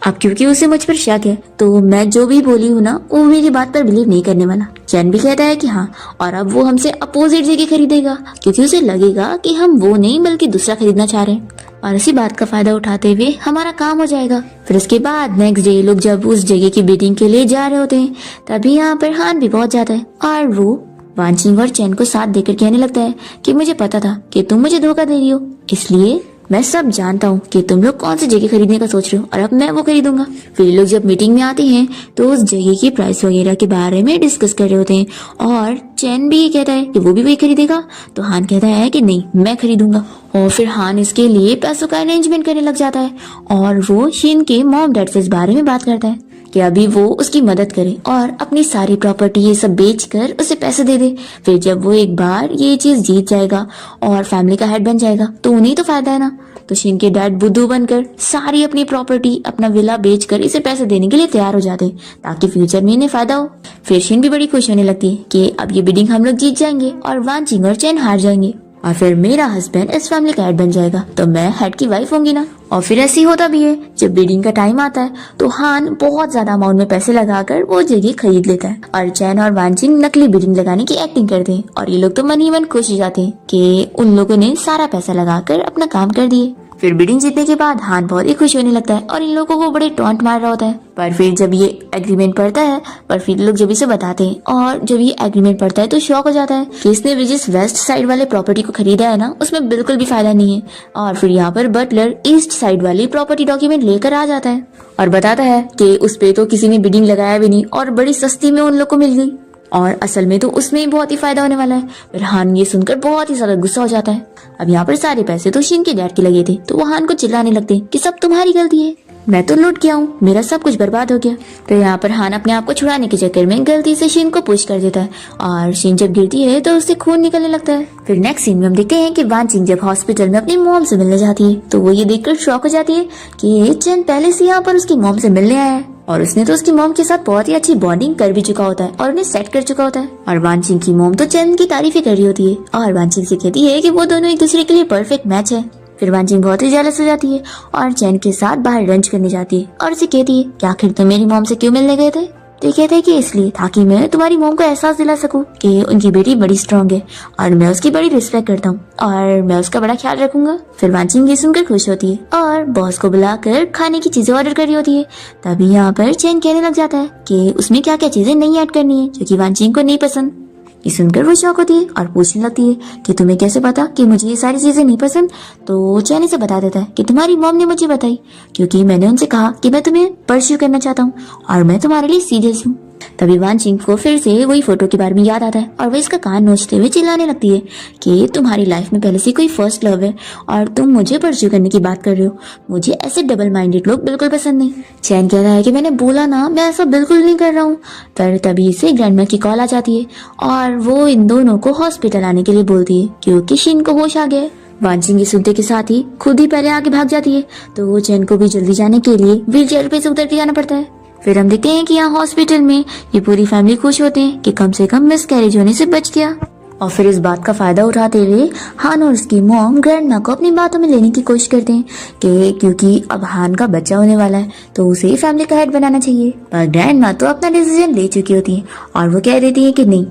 अब क्योंकि उसे मुझ पर शक है तो मैं जो भी बोली हूँ ना वो मेरी बात पर बिलीव नहीं करने वाला। चैन भी कहता है कि हाँ, और अब वो हमसे अपोजिट जगह खरीदेगा क्योंकि उसे लगेगा कि हम वो नहीं बल्कि दूसरा खरीदना चाह रहे हैं, और इसी बात का फायदा उठाते हुए हमारा काम हो जाएगा। फिर उसके बाद नेक्स्ट डे लोग जब उस जगह की बिडिंग के लिए जा रहे होते हैं तभी यहाँ पर हान भी पहुंच जाता है और वो वांचिंग और चैन को साथ देकर कहने लगता है कि मुझे पता था कि तुम मुझे धोखा दे रही हो, इसलिए मैं सब जानता हूँ कि तुम लोग कौन सी जगह खरीदने का सोच रहे हो और अब मैं वो खरीदूंगा। फिर लोग जब मीटिंग में आते हैं तो उस जगह की प्राइस वगैरह के बारे में डिस्कस कर रहे होते हैं और चैन भी ये कहता है कि वो भी वही खरीदेगा, तो हान कहता है कि नहीं मैं खरीदूंगा। और फिर हान इसके लिए पैसों का अरेंजमेंट करने लग जाता है और वो शिन के मॉम डैड से इस बारे में बात करता है कि अभी वो उसकी मदद करे और अपनी सारी प्रॉपर्टी ये सब बेचकर उसे पैसे दे दे। फिर जब वो एक बार ये चीज जीत जाएगा और फैमिली का हेड बन जाएगा तो उन्हें तो फायदा है ना। तो शिन के डैड बुद्धू बनकर सारी अपनी प्रॉपर्टी अपना विला बेचकर इसे पैसे देने के लिए तैयार हो जाते हैं ताकि फ्यूचर में इन्हें फायदा हो। फिर शिन भी बड़ी खुश होने लगती है कि अब ये बिडिंग हम लोग जीत जाएंगे और वांचिंग और चैन हार जाएंगे और फिर मेरा हस्बैंड इस फैमिली का हेड बन जाएगा तो मैं हेड की वाइफ होंगी ना। और फिर ऐसे ही होता भी है, जब बिडिंग का टाइम आता है तो हान बहुत ज्यादा अमाउंट में पैसे लगाकर वो जगह खरीद लेता है और चैन और वांचिंग नकली बिडिंग लगाने की एक्टिंग करते हैं और ये लोग तो मन ही मन खुश हो जाते हैं कि उन लोगों ने सारा पैसा लगाकर अपना काम कर दिए। फिर बिडिंग जीतने के बाद हान बहुत ही खुश होने लगता है और इन लोगों को बड़े टॉन्ट मार रहा होता है। पर फिर जब ये एग्रीमेंट पढ़ता है पर फिर लोग जब इसे बताते हैं और जब ये एग्रीमेंट पढ़ता है तो शॉक हो जाता है कि इसने जिस वेस्ट साइड वाले प्रॉपर्टी को खरीदा है ना उसमें बिल्कुल भी फायदा नहीं है। और फिर यहाँ पर बटलर ईस्ट साइड वाली प्रॉपर्टी डॉक्यूमेंट लेकर आ जाता है और बताता है कि उस पे तो किसी ने बिडिंग लगाया भी नहीं और बड़ी सस्ती में उन लोग को मिल गई और असल में तो उसमें ही बहुत ही फायदा होने वाला है। फिर हान ये सुनकर बहुत ही ज्यादा गुस्सा हो जाता है। अब यहाँ पर सारे पैसे तो शिन के डैड के लगे थे तो वो हान को चिल्लाने लगते कि सब तुम्हारी गलती है, मैं तो लूट गया हूँ, मेरा सब कुछ बर्बाद हो गया। तो यहाँ पर हान अपने आप को छुड़ाने के चक्कर में गलती से शिन को पुश कर देता है और शिन जब गिरती है तो उससे खून निकलने लगता है। फिर नेक्स्ट सीन में हम देखते हैं कि वांचिंग जब हॉस्पिटल में अपनी मॉम से मिलने जाती है तो वो ये देखकर शॉक हो जाती है कि चैन पहले से यहाँ पर उसकी मॉम से मिलने आया है और उसने तो उसकी मॉम के साथ बहुत ही अच्छी बॉन्डिंग कर भी चुका होता है और उन्हें सेट कर चुका होता है। और वांचिंग की मॉम तो चैन की तारीफें कर रही होती है और वांचिंग से कहती है कि वो दोनों एक दूसरे के लिए परफेक्ट मैच है। फिर वांचिंग बहुत ही जेलस हो जाती है और चैन के साथ बाहर लंच करने जाती है और उसे कहती है कि आखिर तुम मेरी मॉम से क्यों मिलने गए थे। तो कहते हैं कि इसलिए ताकि मैं तुम्हारी मॉम को एहसास दिला सकूं कि उनकी बेटी बड़ी स्ट्रांग है और मैं उसकी बड़ी रिस्पेक्ट करता हूँ और मैं उसका बड़ा ख्याल रखूंगा। फिर वांचिंग ये सुनकर खुश होती है और बॉस को बुलाकर खाने की चीजें ऑर्डर कर रही होती है। तभी यहाँ पर चैन कहने लग जाता है कि उसमें क्या क्या चीजें नहीं ऐड करनी है जो कि वांचिंग को नहीं पसंद। ये सुनकर वो शौक होती है और पूछने लगती है कि तुम्हें कैसे पता कि मुझे ये सारी चीजें नहीं पसंद। तो चैन इसे बता देता है कि तुम्हारी मॉम ने मुझे बताई क्योंकि मैंने उनसे कहा कि मैं तुम्हें परस्यू करना चाहता हूँ और मैं तुम्हारे लिए सीरियस हूँ। तभी वांचिंग को फिर से वही फोटो के बारे में याद आता है और वो इसका कान नोचते हुए चिल्लाने लगती है कि तुम्हारी लाइफ में पहले से कोई फर्स्ट लव है और तुम मुझे परस्यू करने की बात कर रहे हो, मुझे ऐसे डबल माइंडेड लोग बिल्कुल पसंद नहीं। चैन कह रहा है कि मैंने बोला ना मैं ऐसा बिल्कुल नहीं कर रहा हूँ। पर तभी से ग्रैंडमा की कॉल आ जाती है और वो इन दोनों को हॉस्पिटल आने के लिए बोलती है क्योंकि शिन को होश आ गया। वांचिंग ये सुनते के साथ ही खुद ही पहले आगे भाग जाती है तो वो चैन को भी जल्दी जाने के लिए व्हील चेयर पे से उतर के जाना पड़ता है। फिर हम देखते हैं कि यहाँ हॉस्पिटल में ये पूरी फैमिली खुश होते हैं कि कम से कम मिसकैरेज होने से बच गया। और फिर इस बात का फायदा उठाते हुए हान और उसकी मॉम ग्रैंडमा को अपनी बातों में लेने की कोशिश करते हैं कि क्योंकि अब हान का बच्चा होने वाला है तो उसे ही फैमिली का हेड बनाना चाहिए। पर ग्रैंडमा तो अपना डिसीजन ले चुकी होती है और वो कह देती है कि नहीं,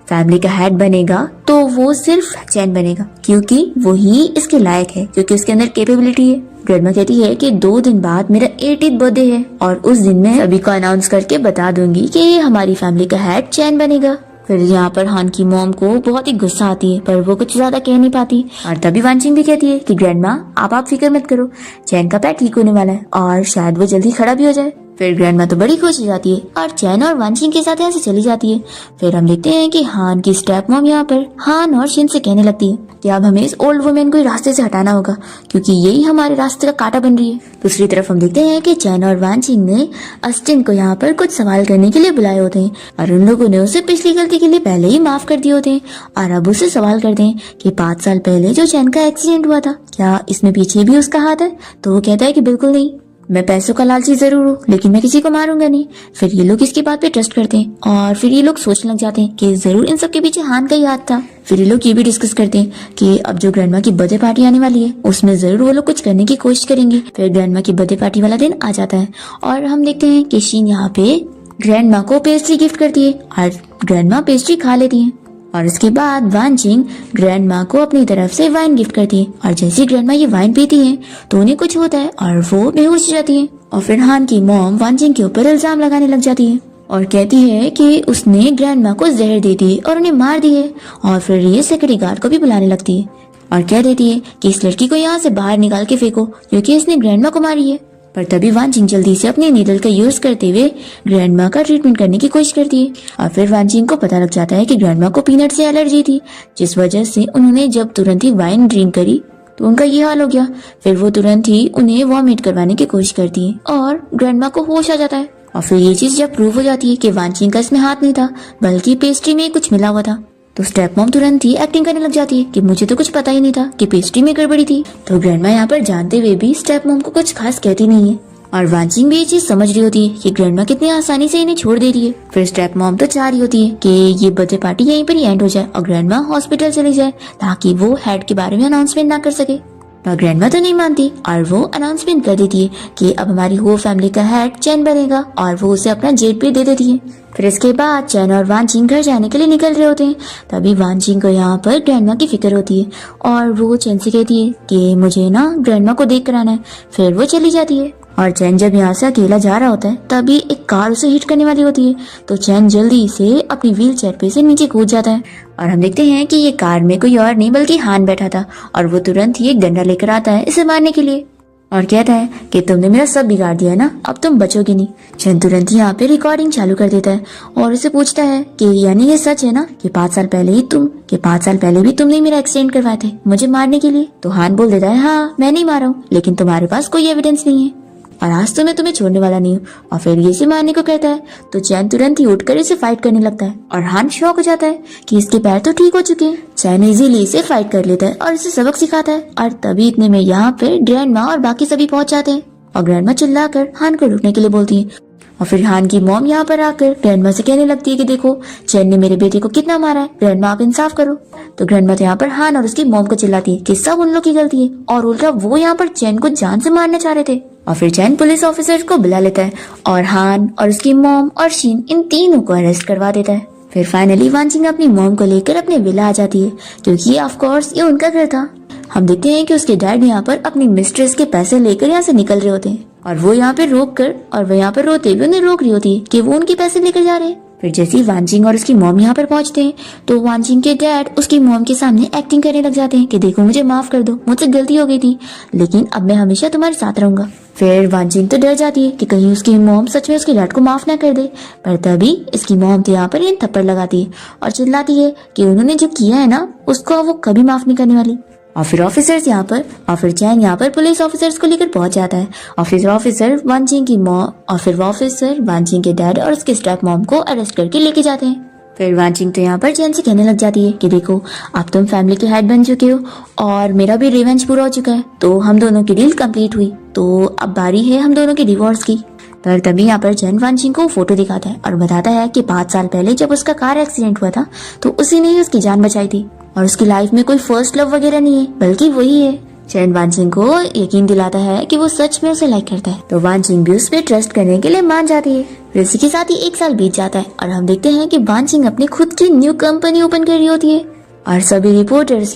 फैमिली का हेड बनेगा तो वो सिर्फ चैन बनेगा क्योंकि वो ही इसके लायक है, क्योंकि उसके अंदर कैपेबिलिटी है। ग्रैंडमा कहती है कि 2 दिन बाद मेरा 80th बर्थडे है और उस दिन मैं सभी को अनाउंस करके बता दूंगी कि हमारी फैमिली का हेड चैन बनेगा। फिर यहाँ पर हान की मॉम को बहुत ही गुस्सा आती है पर वो कुछ ज्यादा कह नहीं पाती और तभी वांचिंग भी कहती है कि ग्रैंडमा आप फिक्र मत करो, चैन का पैर ठीक होने वाला है और शायद वो जल्दी खड़ा भी हो जाए। फिर ग्रैंडमा तो बड़ी खुश हो जाती है और चैन और वानचिंग के साथ यहाँ से चली जाती है। फिर हम देखते हैं कि हान की स्टेप मॉम यहाँ पर हान और शिन से कहने लगती है कि अब हमें इस ओल्ड वुमेन को रास्ते से हटाना होगा क्योंकि यही हमारे रास्ते का कांटा बन रही है। दूसरी तरफ हम देखते हैं कि चैन और वानचिंग ने अस्टिन को यहाँ पर कुछ सवाल करने के लिए बुलाए होते हैं और उन लोगों ने उसे पिछली गलती के लिए पहले ही माफ कर दिए होते हैं और अब उसे सवाल करते हैं कि 5 साल पहले जो चैन का एक्सीडेंट हुआ था क्या इसमें पीछे भी उसका हाथ है। तो वो कहता है कि बिल्कुल नहीं, मैं पैसों का लालची जरूर हूँ लेकिन मैं किसी को मारूंगा नहीं। फिर ये लोग इसकी बात पे ट्रस्ट करते हैं और फिर ये लोग सोचने लग जाते हैं कि जरूर इन सब के पीछे हान का ही हाथ था। फिर ये लोग ये भी डिस्कस करते हैं कि अब जो ग्रैंडमा की बर्थडे पार्टी आने वाली है उसमें जरूर वो लोग कुछ करने की कोशिश करेंगे। फिर ग्रैंडमा की बर्थडे पार्टी वाला दिन आ जाता है और हम देखते हैं कि शीन यहाँ पे ग्रैंडमा को पेस्ट्री गिफ्ट करती है और ग्रैंडमा पेस्ट्री खा लेती है और उसके बाद वानचिंग ग्रैंडमा को अपनी तरफ से वाइन गिफ्ट करती है और जैसे ग्रैंडमा ये वाइन पीती है तो उन्हें कुछ होता है और वो बेहोश हो जाती है। और फिर हान की मॉम वानचिंग के ऊपर इल्जाम लगाने लग जाती है और कहती है कि उसने ग्रैंडमा को जहर दे दी और उन्हें मार दी है। और फिर ये सिक्योरिटी गार्ड को भी बुलाने लगती है और कह देती है कि इस लड़की को यहाँ से बाहर निकाल के फेंको क्योंकि इसने ग्रैंडमा को मारी है। पर तभी वानचिंग जल्दी से अपने नीडल का यूज करते हुए ग्रैंडमा का ट्रीटमेंट करने की कोशिश करती है और फिर वानचिंग को पता लग जाता है कि ग्रैंडमा को पीनट से एलर्जी थी जिस वजह से उन्होंने जब तुरंत ही वाइन ड्रिंक करी तो उनका ये हाल हो गया। फिर वो तुरंत ही उन्हें वॉमिट करवाने की कोशिश करती है और ग्रैंडमा को होश आ जाता है। और फिर ये चीज जब प्रूव हो जाती है कि वानचिंग का इसमें हाथ नहीं था बल्कि पेस्ट्री में कुछ मिला हुआ था तो स्टेप मॉम तुरंत ही एक्टिंग करने लग जाती है कि मुझे तो कुछ पता ही नहीं था कि पेस्ट्री में गड़बड़ी थी। तो ग्रैंडमा यहाँ पर जानते हुए भी स्टेप मॉम को कुछ खास कहती नहीं है और वानचिंग भी ये चीज समझ रही होती है कि ग्रैंडमा कितनी आसानी से इन्हें छोड़ दे रही है। फिर स्टेप मॉम तो चाह रही होती है कि ये बर्थडे पार्टी यहीं पर ही एंड हो जाए और ग्रैंडमा हॉस्पिटल चली जाए ताकि वो हेड के बारे में अनाउंसमेंट ना कर सके। पर ग्रैंडमा तो नहीं मानती और वो अनाउंसमेंट कर देती है कि अब हमारी हो फैमिली का हेड चैन बनेगा और वो उसे अपना जेट पे दे देती है। फिर इसके बाद चैन और वानचिंग घर जाने के लिए निकल रहे होते हैं। तभी वानचिंग को यहाँ पर ग्रैंडमा की फिक्र होती है और वो चैन से कहती है कि मुझे ना ग्रैंडमा को देख कर आना है। फिर वो चली जाती है और चैन जब यहाँ से अकेला जा रहा होता है तभी एक कार उसे हिट करने वाली होती है तो चैन जल्दी से अपनी व्हील चेयर पे से नीचे कूद जाता है और हम देखते हैं कि ये कार में कोई और नहीं बल्कि हान बैठा था और वो तुरंत ही एक डंडा लेकर आता है इसे मारने के लिए और कहता है कि तुमने मेरा सब बिगाड़ दिया है ना, अब तुम बचोगे नहीं। चैन तुरंत ही यहाँ पे रिकॉर्डिंग चालू कर देता है और उसे पूछता है कि यानी ये सच है ना कि 5 साल पहले भी तुमने मेरा एक्सीडेंट करवाए थे मुझे मारने के लिए। तो हान बोल देता है हाँ मैं नहीं मारा हूँ लेकिन तुम्हारे पास कोई एविडेंस नहीं है और आज तो मैं तुम्हें छोड़ने वाला नहीं हूँ। और फिर ये इसे मारने को कहता है तो चैन तुरंत ही उठकर इसे फाइट करने लगता है और हान शॉक हो जाता है कि इसके पैर तो ठीक हो चुके हैं। चैन इजीली इसे फाइट कर लेता है और इसे सबक सिखाता है और तभी इतने में यहाँ पे ग्रैंडमा और बाकी सभी पहुंच जाते हैं और ग्रैंडमा चिल्लाकर हान को रुकने के लिए बोलती है। और फिर हान की मॉम यहाँ पर आकर ग्रैंडमा से कहने लगती है कि देखो चैन ने मेरे बेटे को कितना मारा है, ग्रैंडमा आप इंसाफ करो। तो ग्रैंडमा तो यहाँ पर हान और उसकी मॉम को चिल्लाती है कि सब उन लोग की गलती है और उल्टा वो यहाँ पर चैन को जान से मारना चाह रहे थे। और फिर चैन पुलिस ऑफिसर को बुला लेता है और हान और उसकी मॉम और शीन इन तीनों को अरेस्ट करवा देता है। फिर फाइनली वानचिंग अपनी मॉम को लेकर अपने विला आ जाती है क्योंकि ऑफ कोर्स ये उनका घर था। हम देखते हैं कि उसके डैड यहाँ पर अपनी मिस्ट्रेस के पैसे लेकर यहाँ से निकल रहे होते हैं और वो यहाँ पे रोक कर और वो यहाँ पर रोते हुए उन्हें रोक रही होती है कि वो उनके पैसे लेकर जा रहे हैं। फिर जैसे ही वानचिंग और उसकी मॉम यहाँ पर पहुंचते हैं तो वानचिंग के डैड उसकी मॉम के सामने एक्टिंग करने लग जाते हैं कि देखो मुझे माफ कर दो, मुझसे गलती हो गई थी लेकिन अब मैं हमेशा तुम्हारे साथ रहूंगा। फिर वानचिंग तो डर जाती है कि कहीं उसकी मॉम सच में उसके डैड को माफ ना कर दे। पर तभी इसकी मॉम तो यहाँ पर इन थप्पड़ लगाती है और चिल्लाती है कि उन्होंने जो किया है ना उसको वो कभी माफ नहीं करने वाली। और फिर ऑफिसर्स यहाँ पर और फिर चैन यहाँ पर पुलिस ऑफिसर्स को लेकर पहुंच जाता है और फिर ऑफिसर वानचिंग की मॉम और फिर ऑफिसर वानचिंग के डैड और उसके स्टेप मॉम को अरेस्ट करके लेके जाते हैं। फिर वानचिंग तो यहाँ पर चैन से कहने लग जाती है कि देखो अब तुम फैमिली के हेड बन चुके हो और मेरा भी रिवेंज पूरा हो चुका है तो हम दोनों की डील कंप्लीट हुई तो अब बारी है हम दोनों के डिवोर्स की। पर तभी यहाँ पर चैन वानचिंग को फोटो दिखाता है और बताता है कि 5 साल पहले जब उसका कार एक्सीडेंट हुआ था तो उसी ने ही उसकी जान बचाई थी और उसकी लाइफ में कोई फर्स्ट लव वगैरह नहीं है बल्कि वही है। चैन वानचिंग को यकीन दिलाता है कि वो सच में उसे लाइक करता है तो वानचिंग भी उस पर ट्रस्ट करने के लिए मान जाती है। फिर इसी के साथ ही 1 साल बीत जाता है और हम देखते हैं कि वानचिंग अपनी खुद की न्यू कंपनी ओपन कर रही होती है और सभी रिपोर्टर्स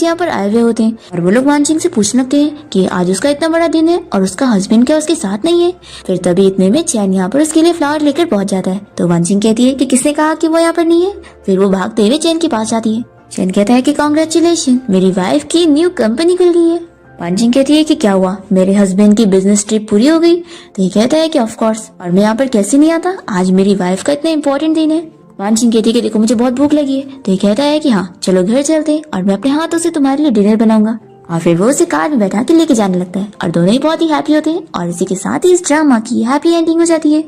यहाँ पर आए हुए होते हैं और वो लोग वानचिंग से पूछने लगते हैं कि आज उसका इतना बड़ा दिन है और उसका हस्बैंड क्या उसके साथ नहीं है। फिर तभी इतने में चैन यहाँ पर उसके लिए फ्लावर लेकर पहुंच जाता है तो वानचिंग कहती है कि किसने कहा कि वो यहाँ पर नहीं है। फिर वो भागते हुए चैन के पास जाती है। चैन कहता है कि कांग्रेचुलेशन, मेरी वाइफ की न्यू कंपनी खुल गई है। वानजिंग कहती है कि क्या हुआ, मेरे हस्बैंड की बिजनेस ट्रिप पूरी हो गई? तो ये कहता है कि ऑफ कोर्स, और मैं यहाँ पर कैसे नहीं आता, आज मेरी वाइफ का इतना इंपॉर्टेंट दिन है। वानजिंग कहती है कि देखो मुझे बहुत भूख लगी है। तो ये कहता है कि हाँ चलो घर चलते हैं और मैं अपने हाथों से तुम्हारे लिए डिनर बनाऊंगा। और फिर वो उसे कार में बैठा के लेके जाने लगता है और दोनों ही बहुत ही हैप्पी होते हैं और इसी के साथ ही इस ड्रामा की हैप्पी एंडिंग हो जाती है।